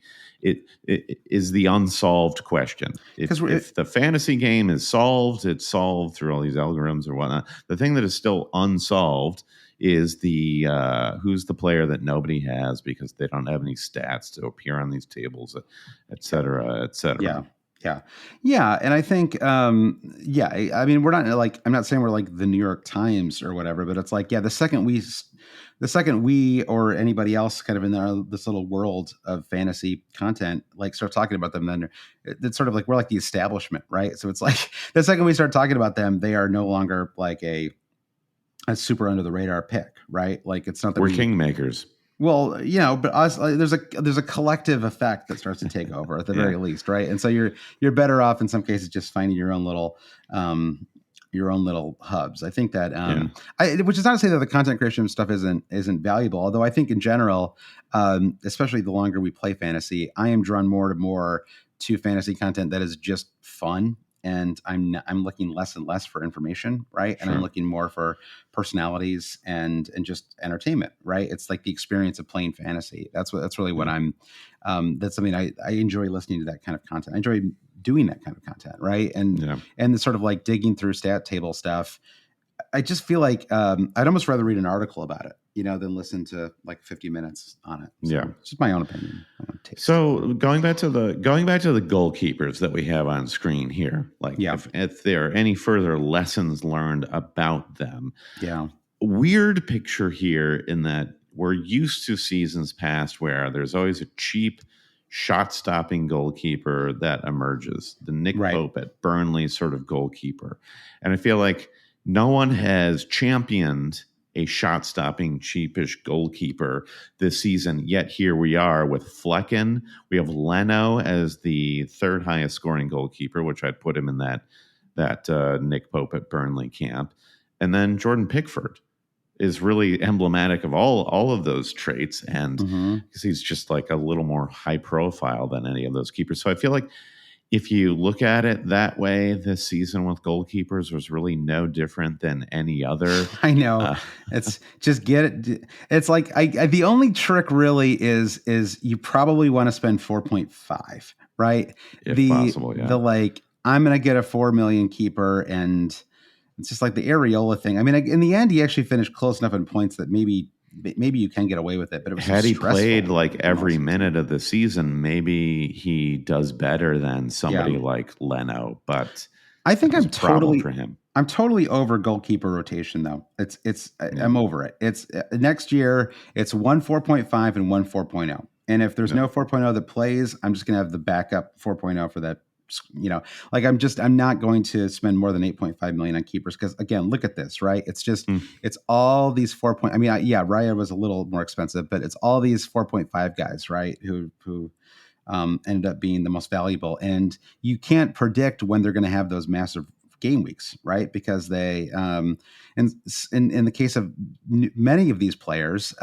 unsolved question. If the fantasy game is solved, it's solved through all these algorithms or whatnot. The thing that is still unsolved is the who's the player that nobody has because they don't have any stats to appear on these tables, et cetera, et cetera. Yeah. And I think, I mean, we're not like, I'm not saying we're like the New York Times or whatever, but it's like, the second we or anybody else kind of in this little world of fantasy content, like start talking about them, then it's sort of like, we're like the establishment, right? So it's like the second we start talking about them, they are no longer like a super under the radar pick, right? Like it's not that we're kingmakers. Well, but us, there's a collective effect that starts to take over at the very least, right? And so you're better off in some cases just finding your own little hubs. I think that, which is not to say that the content creation stuff isn't valuable. Although I think in general, especially the longer we play fantasy, I am drawn more to fantasy content that is just fun. And I'm looking less and less for information, right? And I'm looking more for personalities and just entertainment, right? It's like the experience of playing fantasy. That's really what I'm. That's something I enjoy listening to, that kind of content. I enjoy doing that kind of content, right? And the sort of like digging through stat table stuff. I just feel like I'd almost rather read an article about it, than listen to like 50 minutes on it. So it's just my own opinion. So going back to the goalkeepers that we have on screen here, like if there are any further lessons learned about them, weird picture here in that we're used to seasons past where there's always a cheap shot-stopping goalkeeper that emerges, the Nick Pope at Burnley sort of goalkeeper, and I feel like no one has championed a shot-stopping, cheapish goalkeeper this season. Yet here we are with Flecken. We have Leno as the third highest scoring goalkeeper, which I'd put him in that Nick Pope at Burnley camp. And then Jordan Pickford is really emblematic of all of those traits, and because he's just like a little more high profile than any of those keepers. So I feel like if you look at it that way, this season with goalkeepers was really no different than any other. I know. It's just get it. It's like the only trick really is you probably want to spend 4.5, right? If possible, yeah. The like, I'm going to get a 4 million keeper, and it's just like the Areola thing. I mean, in the end, he actually finished close enough in points that maybe you can get away with it, but it was had he played like every minute of the season, maybe he does better than somebody like Leno. But I think I'm totally over goalkeeper rotation though. I'm over it. It's next year. It's 1 4.5 and 1 4.0. And if there's no 4.0 that plays, I'm just going to have the backup 4.0 for that like I'm not going to spend more than 8.5 million on keepers because again, look at this, right? It's just it's all these 4 point. I mean, Raya was a little more expensive, but it's all these 4.5 guys, right? Who ended up being the most valuable, and you can't predict when they're going to have those massive game weeks, right? Because they, and in the case of many of these players,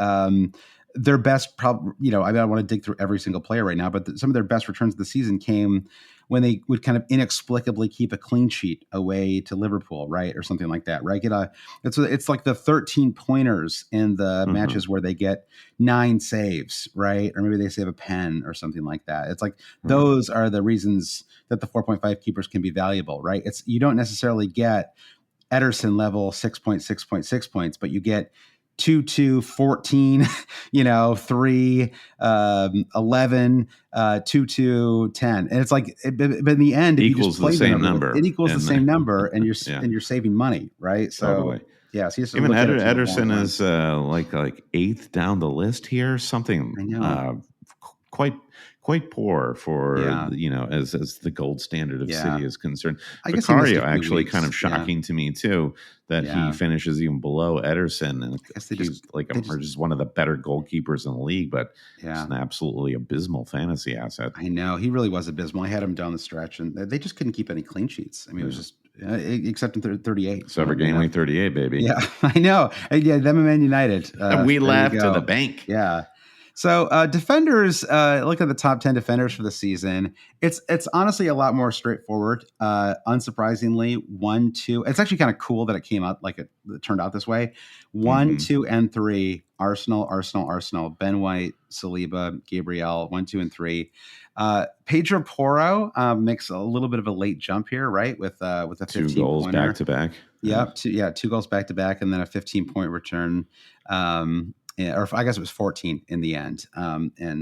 their best, I don't want to dig through every single player right now, but some of their best returns of the season came when they would kind of inexplicably keep a clean sheet away to Liverpool, right, or something like that, right? It's like the 13 pointers in the matches where they get 9 saves, right, or maybe they save a pen or something like that. It's like those are the reasons that the 4.5 keepers can be valuable, right? It's you don't necessarily get Ederson level 6.6 points, but you get 2, 2, 14, 3, 11, 2, 2, 10. And it's like, but in the end, if equals you just play the same number. It equals the same number, and you're saving money, right? So, totally. Yeah. So you even Ederson is like 8th down the list here, something I know. quite poor for as the gold standard of City is concerned. I guess he missed a Vicario few actually weeks. kind of shocking to me too that he finishes even below Ederson, and he's just one of the better goalkeepers in the league, but he's an absolutely abysmal fantasy asset. I know, he really was abysmal. I had him down the stretch, and they just couldn't keep any clean sheets. I mean, it was just except in 38. So game week 38, baby. Yeah, I know. Yeah, them and Man United. We laughed to the bank. Yeah. So defenders, look at the top 10 defenders for the season. It's honestly a lot more straightforward. Unsurprisingly, 1, 2. It's actually kind of cool that it came out like it turned out this way. 1, 2, and 3. Arsenal. Ben White, Saliba, Gabriel. 1, 2, and 3. Pedro Porro makes a little bit of a late jump here, right? With a 15 2 goals back to back. Yep. 2 goals back to back, and then a 15-point return. Or I guess it was 14 in the end, in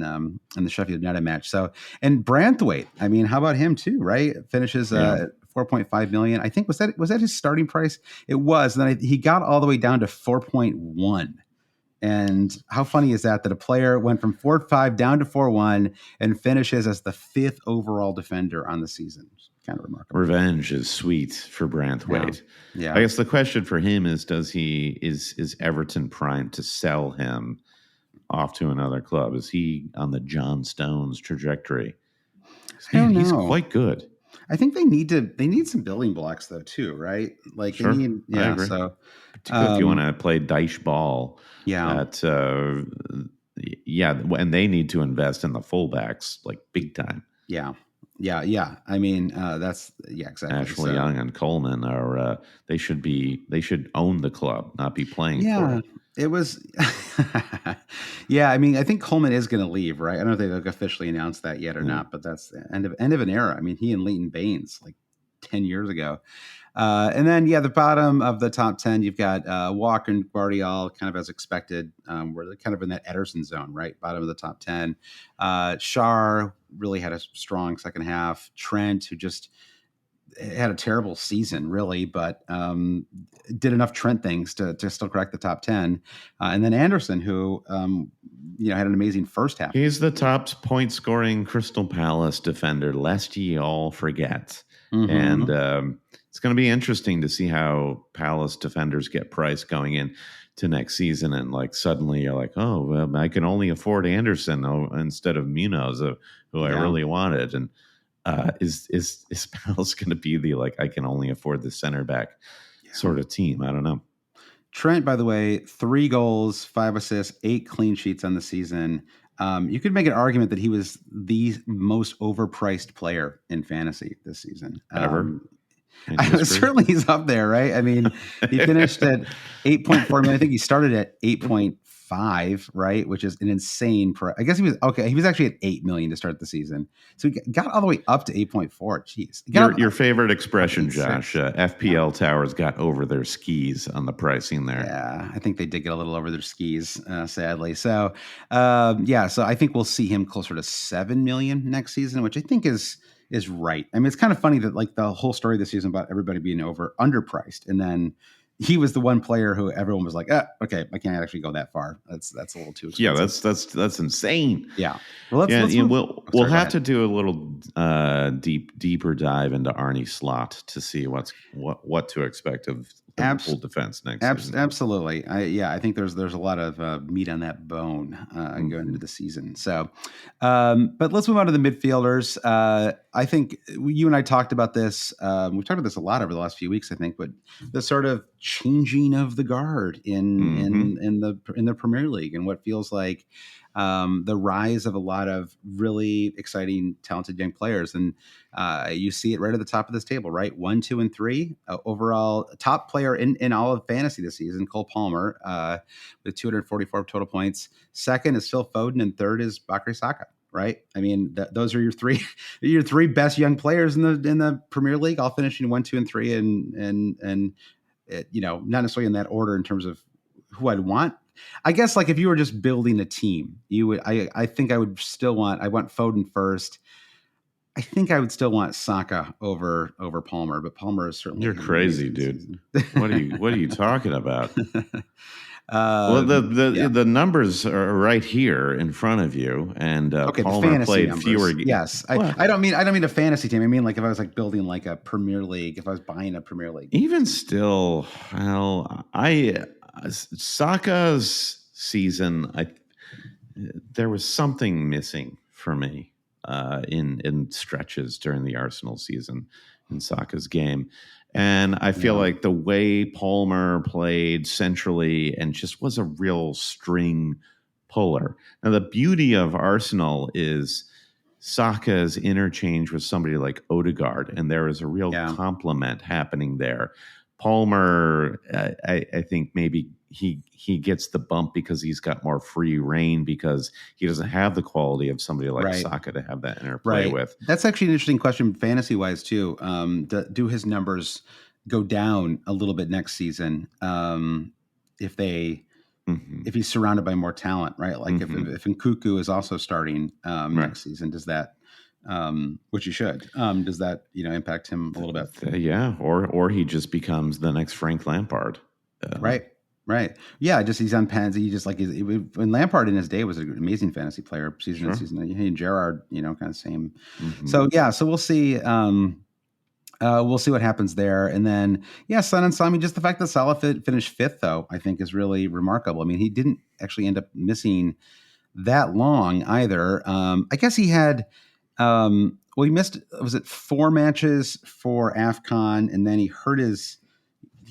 the Sheffield United match. So, and Branthwaite, I mean, how about him too, right? Finishes 4.5 million. I think was that his starting price? It was. And then he got all the way down to 4.1. And how funny is that a player went from 4.5 down to 4.1 and finishes as the 5th overall defender on the season? Kind of remarkable. Revenge is sweet for Branthwaite. Yeah. I guess the question for him is, is Everton primed to sell him off to another club? Is he on the John Stones trajectory? I don't know. He's quite good. I think they need some building blocks though too, right? Like sure. they need, I agree. So if you want to play Dyche ball, and they need to invest in the fullbacks like big time. Yeah. I mean, that's exactly. Ashley Young and Coleman are they should own the club, not be playing for it. It was I mean, I think Coleman is going to leave, right? I don't know if they've officially announced that yet or not, but that's the end of an era. I mean, he and Leighton Baines like 10 years ago. And then, the bottom of the top 10, you've got Walker and Guardiola, kind of as expected, where they're kind of in that Ederson zone, right? Bottom of the top 10. Schär really had a strong second half. Trent, who just had a terrible season, really, but did enough Trent things to still crack the top 10. And then Anderson, who had an amazing first half. He's the top point scoring Crystal Palace defender, lest ye all forget. And it's going to be interesting to see how Palace defenders get priced going in to next season. And like suddenly you're like, oh, well, I can only afford Anderson instead of Munoz, who I really wanted. And is Palace going to be the I can only afford the center back sort of team? I don't know. Trent, by the way, 3 goals, 5 assists, 8 clean sheets on the season. You could make an argument that he was the most overpriced player in fantasy this season. Ever? Certainly he's up there, right? I mean, he finished at 8.4 million. I think he started at 8.5, right? Which is an insane price. I guess he was okay. He was actually at 8 million to start the season. So he got all the way up to 8.4. Jeez. Your favorite expression, Josh, FPL Towers got over their skis on the pricing there. Yeah, I think they did get a little over their skis, sadly. So, so I think we'll see him closer to 7 million next season, which I think is right. I mean, it's kind of funny that the whole story this season about everybody being underpriced, and then he was the one player who everyone was like, okay, I can't actually go that far. That's a little too expensive. Yeah, that's insane. Yeah. Well, let's move. We'll have to do a little deeper dive into Arnie Slot to see what to expect of Liverpool defense next season. Absolutely. I think there's a lot of meat on that bone going into the season. So, but let's move on to the midfielders. I think you and I talked about this. We've talked about this a lot over the last few weeks, I think, but the sort of changing of the guard in the Premier League and what feels like the rise of a lot of really exciting, talented young players. And you see it right at the top of this table, right? 1, 2, and 3 overall top player in all of fantasy this season, Cole Palmer, with 244 total points. Second is Phil Foden, and third is Bakary Saka. Right? I mean, those are your three best young players in the Premier League, all finishing 1, 2, and 3, and not necessarily in that order in terms of who I'd want. I guess like if you were just building a team, you would. I think I would still want. I want Foden first. I think I would still want Saka over Palmer, but Palmer is certainly. You're crazy, dude. What are you talking about? Well, the numbers are right here in front of you, and Palmer played numbers. Fewer. Yes, I don't mean a fantasy team. I mean like if I was like building like a Premier League, if I was buying a Premier League. Even still, well, Saka's season, there was something missing for me in stretches during the Arsenal season in Saka's game. And I feel like the way Palmer played centrally and just was a real string puller. Now, the beauty of Arsenal is Saka's interchange with somebody like Odegaard, and there is a real complement happening there. Palmer, I think maybe he gets the bump because he's got more free reign because he doesn't have the quality of somebody like Saka to have that interplay with. That's actually an interesting question fantasy wise too. Do his numbers go down a little bit next season if he's surrounded by more talent, right? Like if Nkunku is also starting next season, does that which he should does that impact him a little bit? Or he just becomes the next Frank Lampard. Right. Yeah. Just he's on pens. He just like when Lampard in his day was an amazing fantasy player, season to season. He and Gerrard, kind of same. So we'll see. We'll see what happens there. And then Son and Son. I mean, just the fact that Salah finished fifth, though, I think is really remarkable. I mean, he didn't actually end up missing that long either. I guess he had. He missed. Was it 4 matches for AFCON, and then he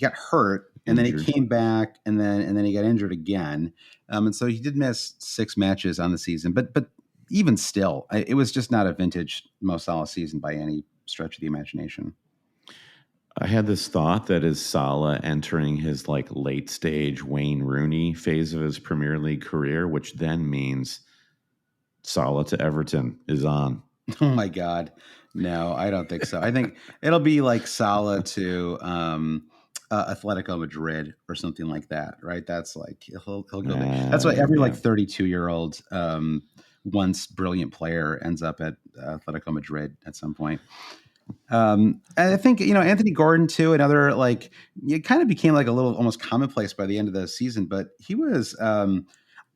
got hurt. And then he came back, and then he got injured again, and so he did miss 6 matches on the season. But even still, it was just not a vintage Mo Salah season by any stretch of the imagination. I had this thought that is Salah entering his like late stage Wayne Rooney phase of his Premier League career, which then means Salah to Everton is on. Oh my God, no, I don't think so. I think it'll be like Salah to. Atletico Madrid or something like that, right? That's like he'll go there. That's why every like 32-year-old once brilliant player ends up at Atletico Madrid at some point. And I think Anthony Gordon too, another like it kind of became like a little almost commonplace by the end of the season, but he was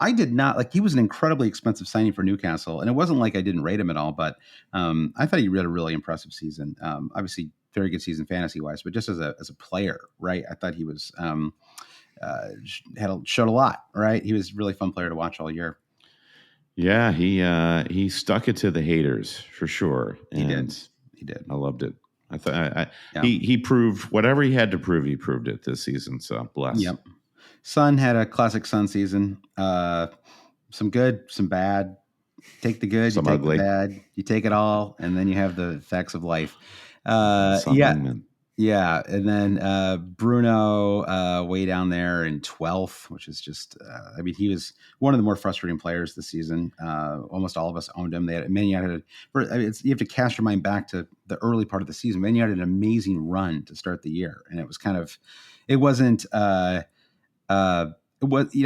I did not like he was an incredibly expensive signing for Newcastle, and it wasn't like I didn't rate him at all, but I thought he had a really impressive season. Obviously very good season fantasy wise, but just as a player, right? I thought he was showed a lot, right? He was a really fun player to watch all year. Yeah, he stuck it to the haters for sure. He did. I loved it. I thought he proved whatever he had to prove. He proved it this season. So bless. Yep. Son had a classic Son season. Some good, some bad. Take the good, you take ugly. The bad. You take it all, and then you have the facts of life. And then Bruno way down there in 12th, which is just he was one of the more frustrating players this season. Almost all of us owned him. You have to cast your mind back to the early part of the season. Man, you had an amazing run to start the year, and it was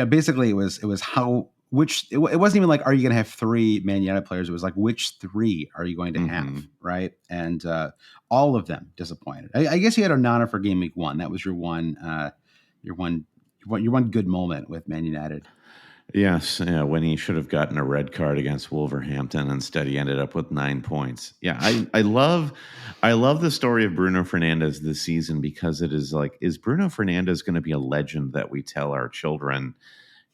basically it was how. It wasn't even like, are you going to have 3 Man United players? It was like, which 3 are you going to have, right? And all of them disappointed. I guess you had Onana for game week 1. That was your one your one good moment with Man United. Yes, yeah, when he should have gotten a red card against Wolverhampton, instead he ended up with 9 points. Yeah, I love the story of Bruno Fernandes this season, because it is like, is Bruno Fernandes going to be a legend that we tell our children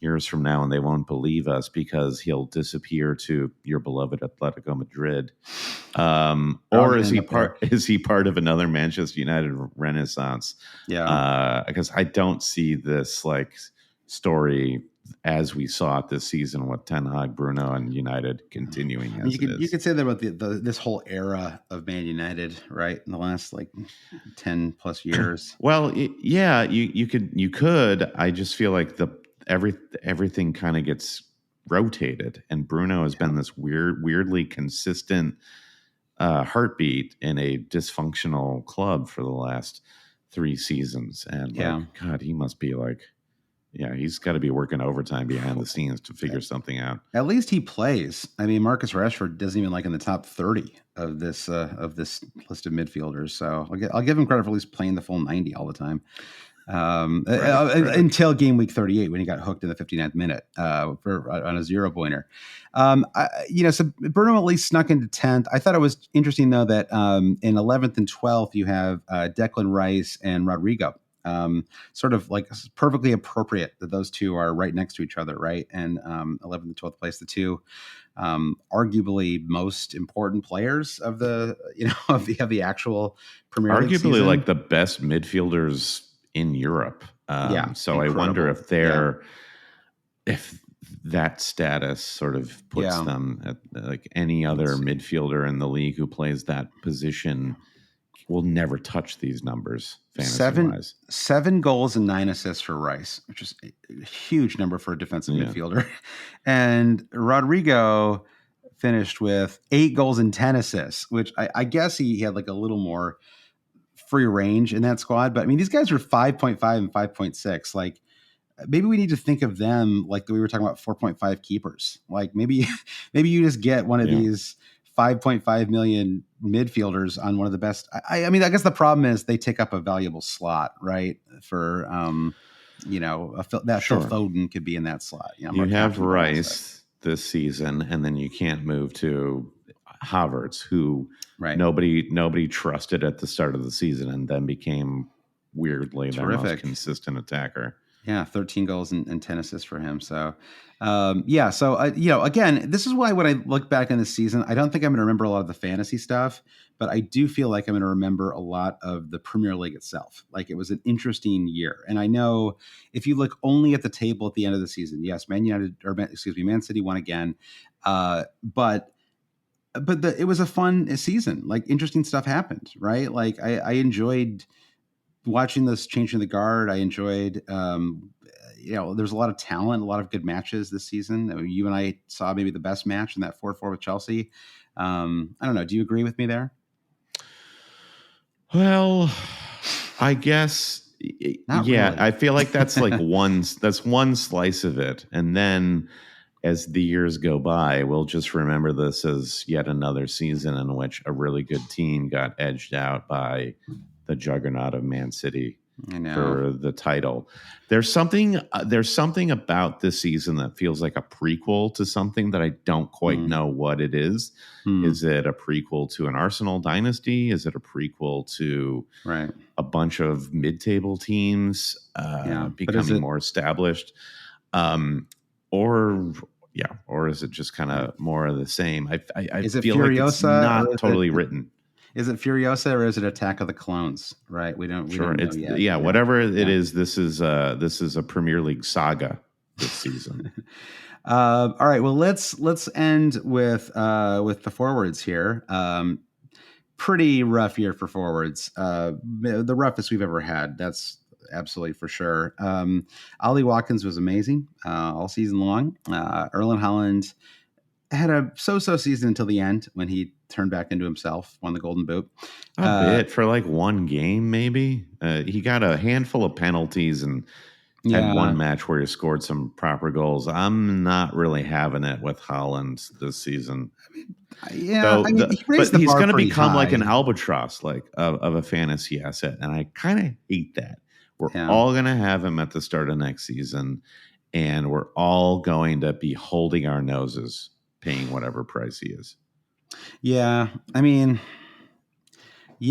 years from now and they won't believe us because he'll disappear to your beloved Atletico Madrid? Or is he part of another Manchester United renaissance? Yeah. Because I don't see this like story as we saw it this season with Ten Hag, Bruno, and United continuing as you could say that about this whole era of Man United, right? In the last like 10 plus years. Well, yeah, you could. I just feel like everything kind of gets rotated, and Bruno has been this weirdly consistent heartbeat in a dysfunctional club for the last 3 seasons. And God, he must be like, he's got to be working overtime behind the scenes to figure something out. At least he plays. I mean, Marcus Rashford doesn't even like in the top 30 of this list of midfielders. So I'll give him credit for at least playing the full 90 all the time. Until game week 38 when he got hooked in the 59th minute on a 0-pointer. So Bruno at least snuck into 10th. I thought it was interesting though that in 11th and 12th you have Declan Rice and Rodrigo. Sort of like perfectly appropriate that those two are right next to each other, right? And 11th and 12th place, the two arguably most important players of the of the actual Premier League season. Like the best midfielders in Europe. So incredible. I wonder if that status sort of puts them at like any other midfielder in the league who plays that position will never touch these numbers fantasy-wise. 7 goals and 9 assists for Rice, which is a huge number for a defensive midfielder. And Rodrigo finished with 8 goals and 10 assists, which I guess he had like a little more free range in that squad. But I mean, these guys are 5.5 and 5.6. Like maybe we need to think of them like we were talking about 4.5 keepers. Like maybe you just get one of these 5.5 million midfielders on one of the best. I mean, I guess the problem is they take up a valuable slot, right? For Phil Foden could be in that slot. You have Rice this season, and then you can't move to Havertz, who nobody trusted at the start of the season, and then became weirdly their most consistent attacker. Yeah, 13 goals and 10 assists for him. So, again, this is why when I look back on this season, I don't think I'm going to remember a lot of the fantasy stuff, but I do feel like I'm going to remember a lot of the Premier League itself. Like it was an interesting year. And I know if you look only at the table at the end of the season, yes, Man City won again. But it was a fun season. Like interesting stuff happened, right? Like I enjoyed watching this changing the guard. I enjoyed, there's a lot of talent, a lot of good matches this season. You and I saw maybe the best match in that 4-4 with Chelsea. I don't know. Do you agree with me there? Well, I guess, really. I feel like that's like one slice of it. And then as the years go by, we'll just remember this as yet another season in which a really good team got edged out by the juggernaut of Man City for the title. There's something about this season that feels like a prequel to something that I don't quite know what it is. Is it a prequel to an Arsenal dynasty? Is it a prequel to a bunch of mid-table teams becoming more established? Or is it just kind of more of the same? I feel like it's not totally written. Is it Furiosa or is it Attack of the Clones? Right, we don't know yet. Whatever it is. This is a Premier League saga this season. All right, well let's end with the forwards here. Pretty rough year for forwards. The roughest we've ever had. That's absolutely for sure. Ollie Watkins was amazing all season long. Erling Haaland had a so-so season until the end when he turned back into himself, won the Golden Boot. A bit for like one game, maybe. He got a handful of penalties and had one match where he scored some proper goals. I'm not really having it with Haaland this season. But he's going to become like an albatross, like of a fantasy asset, and I kind of hate that. We're Yeah. all going to have him at the start of next season, and we're all going to be holding our noses, paying whatever price he is. Yeah. I mean, we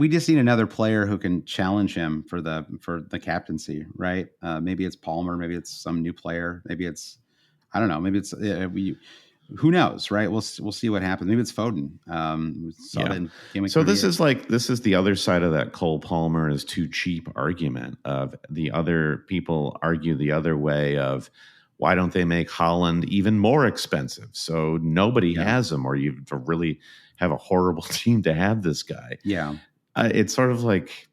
just need another player who can challenge him for the captaincy, right? Maybe it's Palmer, maybe it's some new player, maybe it's, I don't know, maybe it's who knows, right? We'll see what happens. Maybe it's Foden. We saw that in game week So 38. this is the other side of that Cole Palmer is too cheap argument. Of the other people argue the other way of why don't they make Holland even more expensive so nobody has him, or you really have a horrible team to have this guy. Yeah. It's sort of like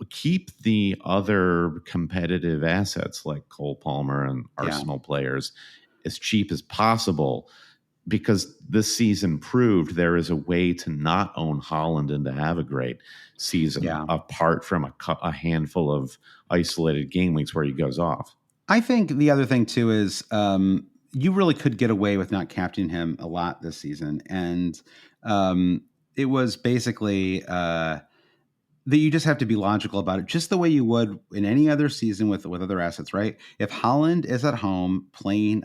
keep the other competitive assets like Cole Palmer and Arsenal players as cheap as possible, because this season proved there is a way to not own Holland and to have a great season apart from a handful of isolated game weeks where he goes off. I think the other thing too is you really could get away with not captaining him a lot this season. And it was basically that you just have to be logical about it, just the way you would in any other season with other assets, right? If Holland is at home playing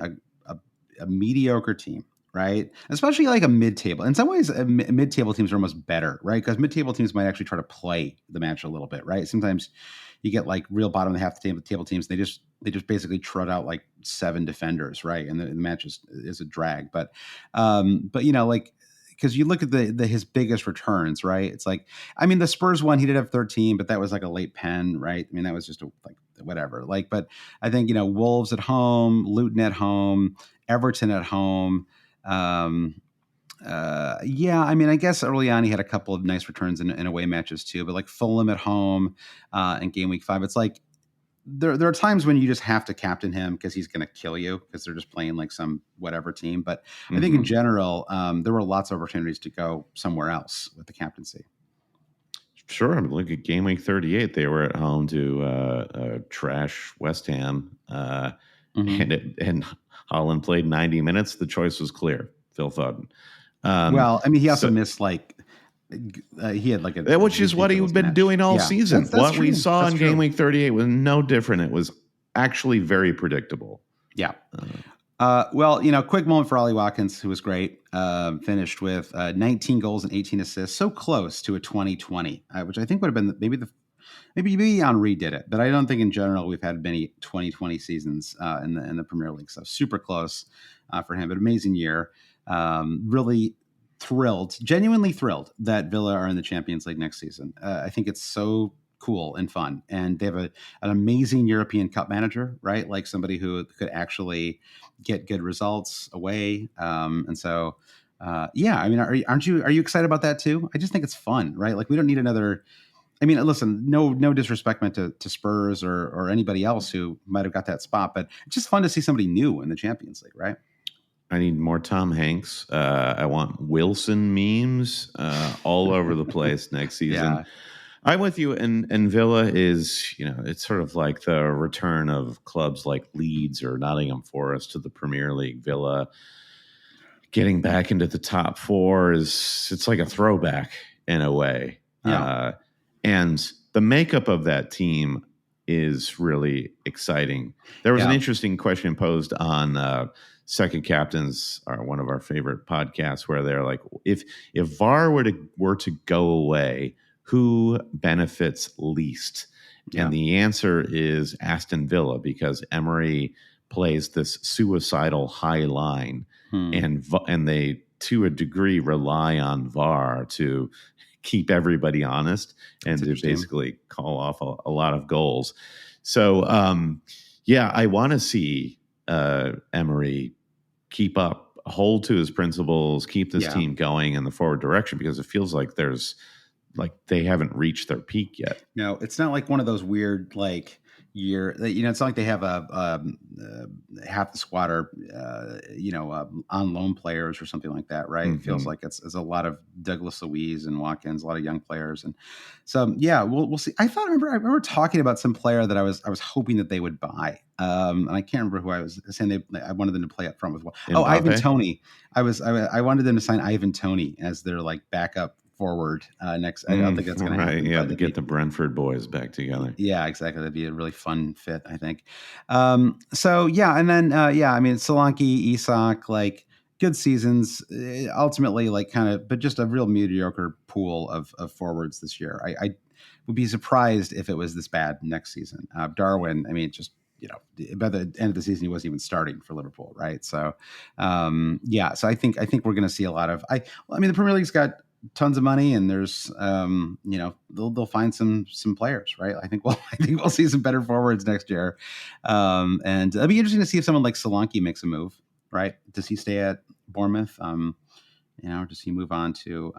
a mediocre team, right? Especially like a mid-table. In some ways, mid-table teams are almost better, right? Because mid-table teams might actually try to play the match a little bit, right? Sometimes you get like real bottom of the half the table teams. They just basically trot out like 7 defenders, right? And the match is a drag. But you know, like, because you look at his biggest returns, right? It's like, I mean, the Spurs one, he did have 13, but that was like a late pen, right? I mean, that was just like whatever. Like, but I think, you know, Wolves at home, Luton at home, Everton at home. I mean, I guess early on he had a couple of nice returns in away matches too, but like Fulham at home in game week 5, it's like there are times when you just have to captain him because he's going to kill you because they're just playing like some whatever team. But I think in general, there were lots of opportunities to go somewhere else with the captaincy. Sure. Look at game week 38. They were at home to trash West Ham, and Holland played 90 minutes. The choice was clear. Phil Foden. Well, I mean, he also missed like he had like a which is what he's been doing all season. That's what true. we saw in game week 38 was no different. It was actually very predictable. Yeah. Well, you know, quick moment for Ollie Watkins, who was great. Finished with 19 goals and 18 assists, so close to a 2020, which I think would have been maybe Henry did it, but I don't think in general we've had many 2020 seasons in the Premier League. So super close for him, but amazing year. Really genuinely thrilled that Villa are in the Champions League next season. I think it's so cool and fun, and they have an amazing European Cup manager, right? Like somebody who could actually get good results away. And so, I mean, are you excited about that too? I just think it's fun, right? Like we don't need another. I mean, listen, no disrespect meant to Spurs or anybody else who might have got that spot, but it's just fun to see somebody new in the Champions League, right? I need more Tom Hanks. I want Wilson memes all over the place next season. Yeah. I'm with you. And Villa is, you know, it's sort of like the return of clubs like Leeds or Nottingham Forest to the Premier League. Villa getting back into the top 4 it's like a throwback in a way. Yeah. And the makeup of that team is really exciting. There was an interesting question posed on Second Captains, one of our favorite podcasts, where they're like, if VAR were to go away, who benefits least? Yeah. And the answer is Aston Villa, because Emery plays this suicidal high line, and they, to a degree, rely on VAR to keep everybody honest and to basically call off a lot of goals. So, I want to see Emery keep up, hold to his principles, keep this team going in the forward direction, because it feels like they haven't reached their peak yet. No, it's not like one of those weird like year. You know, it's not like they have half the squad are on loan players or something like that, right? Mm-hmm. It feels like it's a lot of Douglas Luiz and Watkins, a lot of young players, and so we'll see. I remember talking about some player that I was hoping that they would buy, and I can't remember who I was saying. I wanted them to play up front with. Ivan Toney. I wanted them to sign Ivan Toney as their like backup forward next. I don't think that's going to happen. Yeah, but to get the Brentford boys back together. Yeah, exactly. That'd be a really fun fit, I think. So yeah, and then I mean, Solanke, Isak, like good seasons. Ultimately, like kind of, but just a real mediocre pool of forwards this year. I would be surprised if it was this bad next season. Darwin, I mean, just by the end of the season, he wasn't even starting for Liverpool, right? So, so I think we're going to see a lot of. I mean, the Premier League's got tons of money, and there's they'll find some players, right? I think we'll see some better forwards next year, and it'll be interesting to see if someone like Solanke makes a move, right? Does he stay at Bournemouth? Does he move on to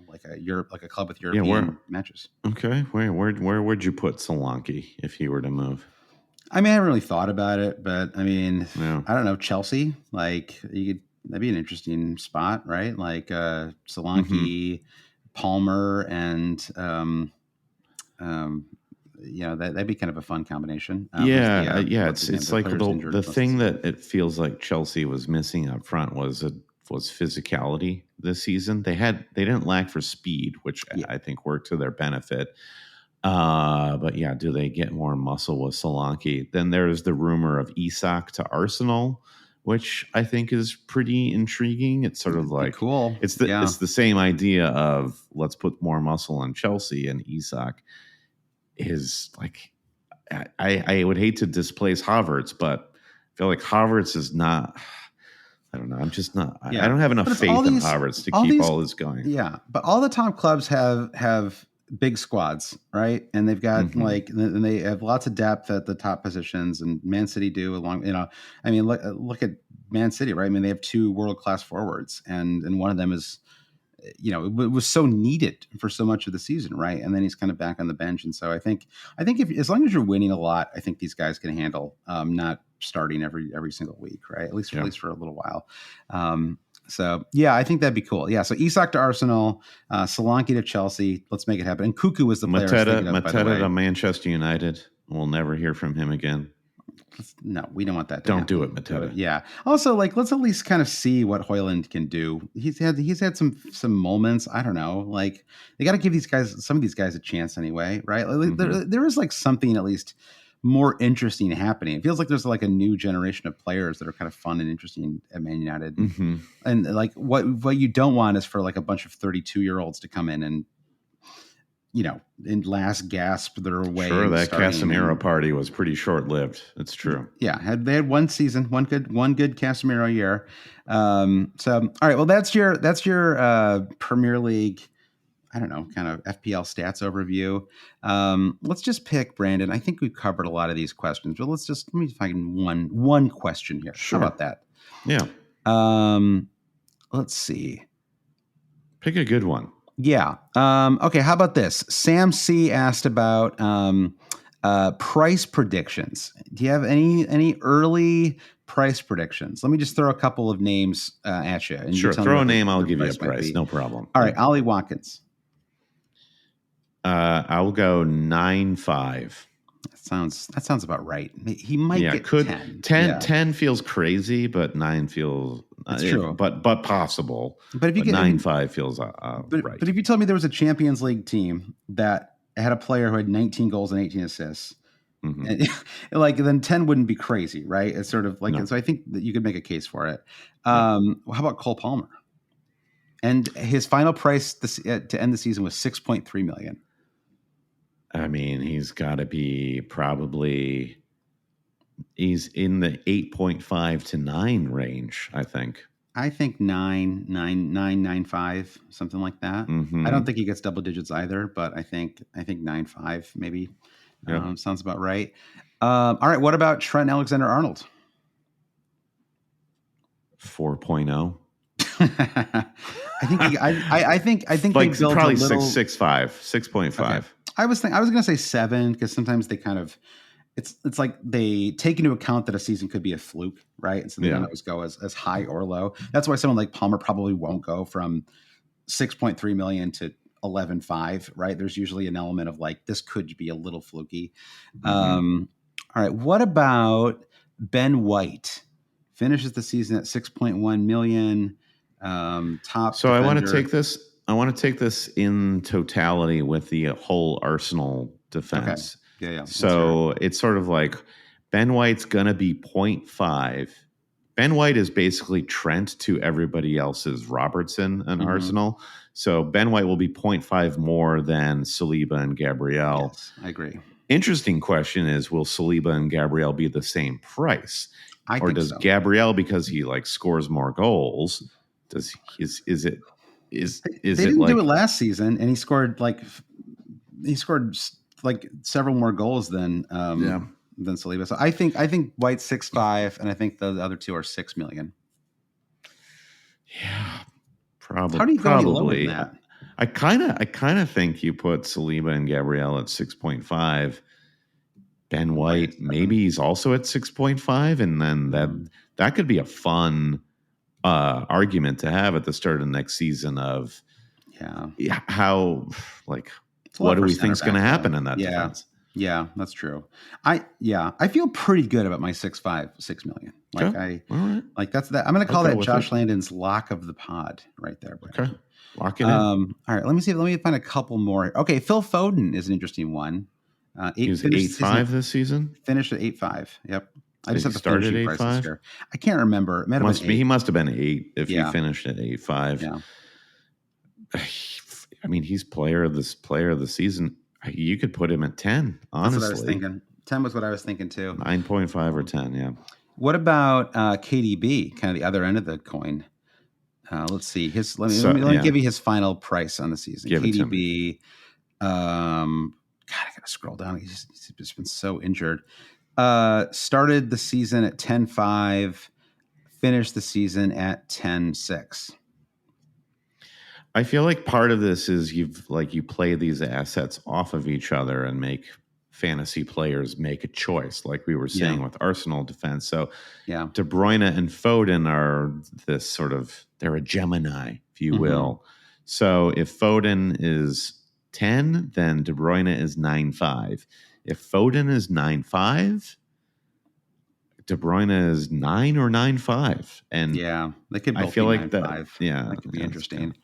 like a club with European matches? Okay, where would you put Solanke if he were to move? I mean, I haven't really thought about it, but I mean, I don't know, Chelsea. Like that'd be an interesting spot, right? Like Solanke, Palmer, and that'd be kind of a fun combination. It's like the thing that it feels like Chelsea was missing up front was physicality this season. They didn't lack for speed, which I think worked to their benefit. But yeah, do they get more muscle with Solanke? Then there's the rumor of Isak to Arsenal, which I think is pretty intriguing. It's sort of like cool. It's the same idea of let's put more muscle on Chelsea, and Isak is like, I would hate to displace Havertz, but I feel like Havertz is not. I don't know. I'm just not. Yeah. I don't have enough faith in Havertz to keep all this going. Yeah, but all the top clubs have big squads, right? And they've got and they have lots of depth at the top positions, and Man City do along. I mean, look at Man City, right? I mean, they have 2 world-class forwards, and one of them is, it was so needed for so much of the season, right? And then he's kind of back on the bench, and so I think if as long as you're winning a lot, I think these guys can handle not starting every single week, right? At least for a little while. So yeah, I think that'd be cool. Yeah, so Isak to Arsenal, Solanke to Chelsea. Let's make it happen. And Cuckoo was the player. Mateta to Manchester United. We'll never hear from him again. No, we don't want that. Don't do it, Mateta. Yeah. Also, let's at least kind of see what Højlund can do. He's had some moments. I don't know. Like they got to give some of these guys a chance anyway, right? There is something at least more interesting happening. It feels like there's like a new generation of players that are kind of fun and interesting at Man United. And like what you don't want is for like a bunch of 32-year-olds to come in and in last gasp their way. Sure, that Casemiro party was pretty short-lived. It's true. Yeah, they had one season, one good Casemiro year. So all right, well that's your Premier League, I don't know, kind of FPL stats overview. Let's just pick, Brandon. I think we've covered a lot of these questions, but let me find one question here. Sure. How about that? Yeah. Let's see. Pick a good one. Yeah. Okay. How about this? Sam C asked about price predictions. Do you have any early price predictions? Let me just throw a couple of names at you. And sure. Throw a name. I'll give you a price. No problem. All right. Ollie Watkins. I'll go 9.5. That sounds about right. He might get 10. 10 feels crazy, but 9 feels true. But possible. But if you get 9.5 feels right. But if you told me there was a Champions League team that had a player who had 19 goals and 18 assists, and, then 10 wouldn't be crazy, right? It's sort of like so. I think that you could make a case for it. How about Cole Palmer? And his final price to end the season was $6.3 million. I mean, he's got to be he's in the 8.5 to 9 range, I think. I think 9.5, something like that. I don't think he gets double digits either, but I think 9.5 maybe sounds about right. All right, what about Trent Alexander-Arnold? 4.0. I think like they built probably a little 6.5. Okay. I was going to say 7 because sometimes they kind of it's like they take into account that a season could be a fluke, right? And so they don't always go as high or low. That's why someone like Palmer probably won't go from 6.3 million to 11.5, right? There's usually an element of like this could be a little fluky. All right, what about Ben White? Finishes the season at 6.1 million. Top. So I want to defender. take this. I want to take this in totality with the whole Arsenal defense. Okay. Yeah. So it's sort of like Ben White's gonna be 0.5. Ben White is basically Trent to everybody else's Robertson and Arsenal. So Ben White will be 0.5 more than Saliba and Gabriel. Yes, I agree. Interesting question is, will Saliba and Gabriel be the same price? Or does so. Gabriel, because he like scores more goals, does is it They didn't do it last season, and he scored like several more goals than Saliba. So I think White's 6.5, and I think the other two are 6 million. Yeah, probably. How do you go any lower than that? I kind of think you put Saliba and Gabriel at 6.5. Ben White, maybe he's also at 6.5, and then that could be a fun argument to have at the start of the next season of how what do we think is going to happen in that defense? Yeah, that's true. I feel pretty good about my 6 million. Like that's that. I'm going to call that Josh Landon's lock of the pod right there. Brandon. Okay, lock it in. All right, let me find a couple more. Okay, Phil Foden is an interesting one. He was 8.5 this season. Finished at 8.5. Yep. I just have the started finishing prices here. I can't remember. He must have been 8 if he finished at 8.5. Yeah. I mean, he's player of the season. You could put him at 10. Honestly, that's what I was thinking. 10 was what I was thinking too. 9.5 or 10. Yeah. What about KDB? Kind of the other end of the coin. Let's see. Let me give you his final price on the season. KDB. God, I gotta scroll down. He's just been so injured. Started the season at 10.5, finished the season at 10.6. I feel like part of this is you play these assets off of each other and make fantasy players make a choice, like we were saying with Arsenal defense. So De Bruyne and Foden are this sort of, they're a Gemini, if you will. So if Foden is 10, then De Bruyne is 9.5. If Foden is 9.5, De Bruyne is 9 or 9.5. And they could both I feel be like 9.5. That could be interesting.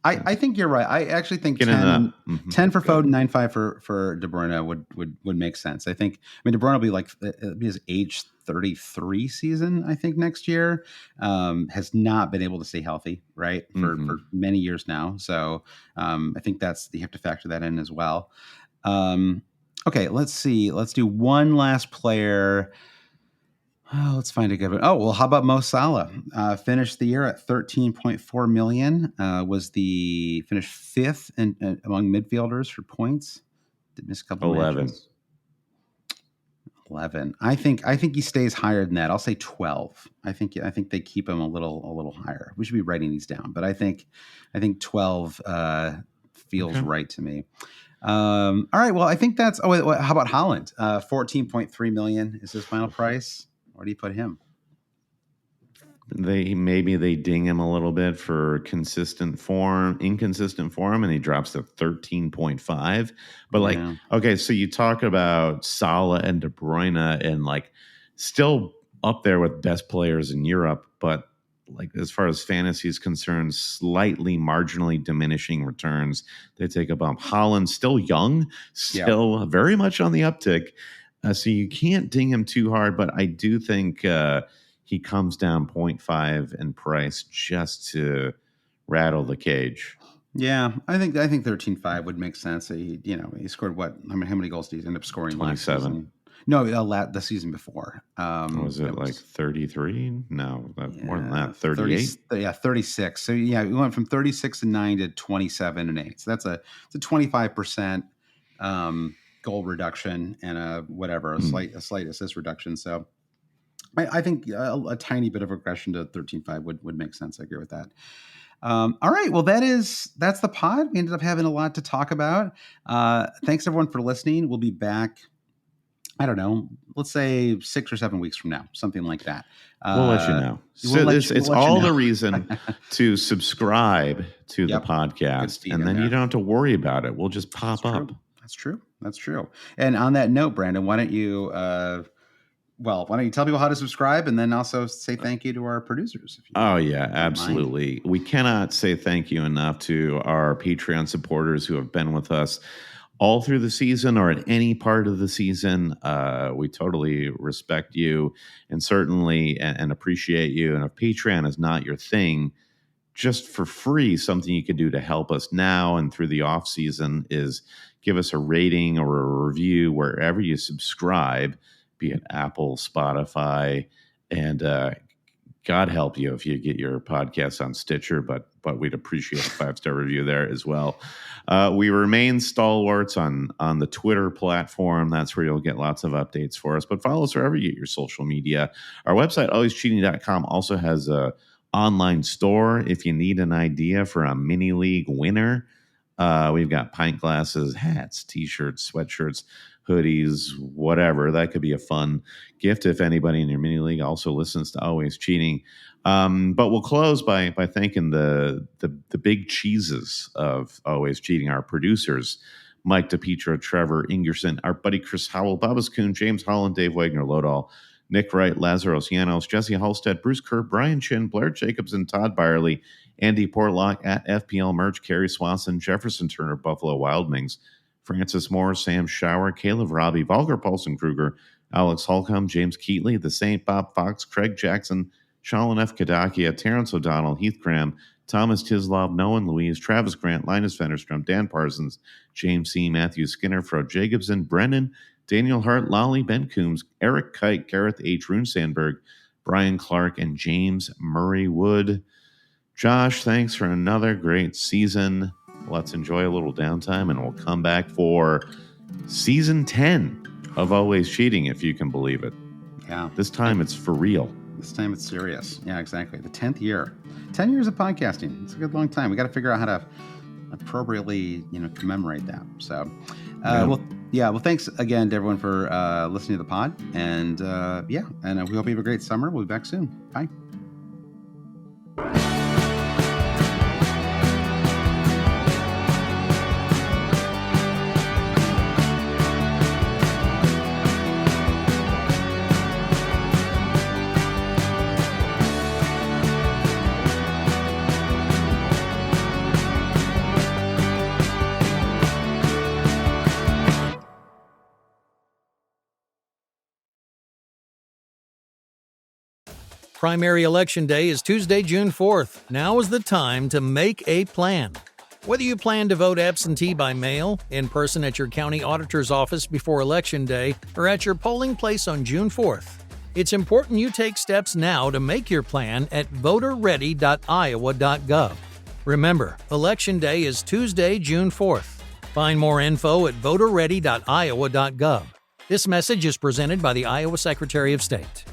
I think you're right. I actually think 10 for Foden, 9.5 for De Bruyne would make sense. I mean, De Bruyne will be his age 33 season, I think, next year. Has not been able to stay healthy, right, for many years now. So I think you have to factor that in as well. Okay, let's see. Let's do one last player. Oh, let's find a good one. Oh, well, how about Mo Salah? Finished the year at 13.4 million. Finished fifth among midfielders for points. Did miss a couple 11. Matches. 11. I think he stays higher than that. I'll say 12. I think they keep him a little higher. We should be writing these down, but I think 12 feels right to me. All right. Well, I think that's. Oh, wait, how about Haaland? 14.3 million is his final price. Where do you put him? Maybe they ding him a little bit for inconsistent form, and he drops to 13.5. But okay, so you talk about Salah and De Bruyne, and still up there with best players in Europe, but as far as fantasy is concerned, slightly marginally diminishing returns. They take a bump. Haaland's still young, still very much on the uptick. So you can't ding him too hard, but I do think he comes down 0.5 in price just to rattle the cage. Yeah, I think 13.5 would make sense. He scored what? How many goals did he end up scoring? 27. No, the season before. Was it 33? No, more than that. 38. 36. So we went from 36 and 9 to 27 and 8. So that's a 25%. Goal reduction and a slight assist reduction. So I think a tiny bit of regression to 13.5 would make sense. I agree with that. All right. Well, that's the pod. We ended up having a lot to talk about. Thanks everyone for listening. We'll be back. I don't know. Let's say 6 or 7 weeks from now, something like that. We'll let you know. It's all the reason to subscribe to the podcast, and then you don't have to worry about it. We'll just pop up. That's true. And on that note, Brandon, why don't you Well, why don't you tell people how to subscribe and then also say thank you to our producers? If you Absolutely. We cannot say thank you enough to our Patreon supporters who have been with us all through the season or at any part of the season. We totally respect you and certainly and appreciate you. And if Patreon is not your thing, just for free, something you can do to help us now and through the off season is give us a rating or a review wherever you subscribe, be it Apple, Spotify, and God help you if you get your podcast on Stitcher, but we'd appreciate a 5-star review there as well. We remain stalwarts on the Twitter platform. That's where you'll get lots of updates for us. But follow us wherever you get your social media. Our website, alwayscheating.com, also has a online store if you need an idea for a mini league winner. We've got pint glasses, hats, t-shirts, sweatshirts, hoodies, whatever. That could be a fun gift if anybody in your mini league also listens to Always Cheating. But we'll close by thanking the big cheeses of Always Cheating, our producers, Mike DePietro, Trevor Ingerson, our buddy Chris Howell, Babas Kuhn, James Holland, Dave Wagner, Lodahl, Nick Wright, Lazaros Llanos, Jesse Halstead, Bruce Kerr, Brian Chin, Blair Jacobson, Todd Byerly, Andy Portlock at FPL Merch, Carrie Swanson, Jefferson Turner, Buffalo Wild Wings, Francis Moore, Sam Shower, Caleb Robbie, Volker Paulson Kruger, Alex Holcomb, James Keatley, The Saint, Bob Fox, Craig Jackson, Shalin F. Kadakia, Terrence O'Donnell, Heath Graham, Thomas Tislov, Noah Louise, Travis Grant, Linus Fennerstrom, Dan Parsons, James C., Matthew Skinner, Fro Jacobson, Brennan, Daniel Hart, Lolly, Ben Coombs, Eric Kite, Gareth H. Rune Sandberg, Brian Clark, and James Murray Wood. Josh, thanks for another great season. Let's enjoy a little downtime, and we'll come back for season 10 of Always Cheating, if you can believe it. Yeah. This time it's for real. This time it's serious. Yeah, exactly. The 10th year. 10 years of podcasting. It's a good long time. We got to figure out how to appropriately, commemorate that. So, well, thanks again to everyone for listening to the pod. And we hope you have a great summer. We'll be back soon. Bye. Primary Election Day is Tuesday, June 4th. Now is the time to make a plan. Whether you plan to vote absentee by mail, in person at your county auditor's office before Election Day, or at your polling place on June 4th, it's important you take steps now to make your plan at voterready.iowa.gov. Remember, Election Day is Tuesday, June 4th. Find more info at voterready.iowa.gov. This message is presented by the Iowa Secretary of State.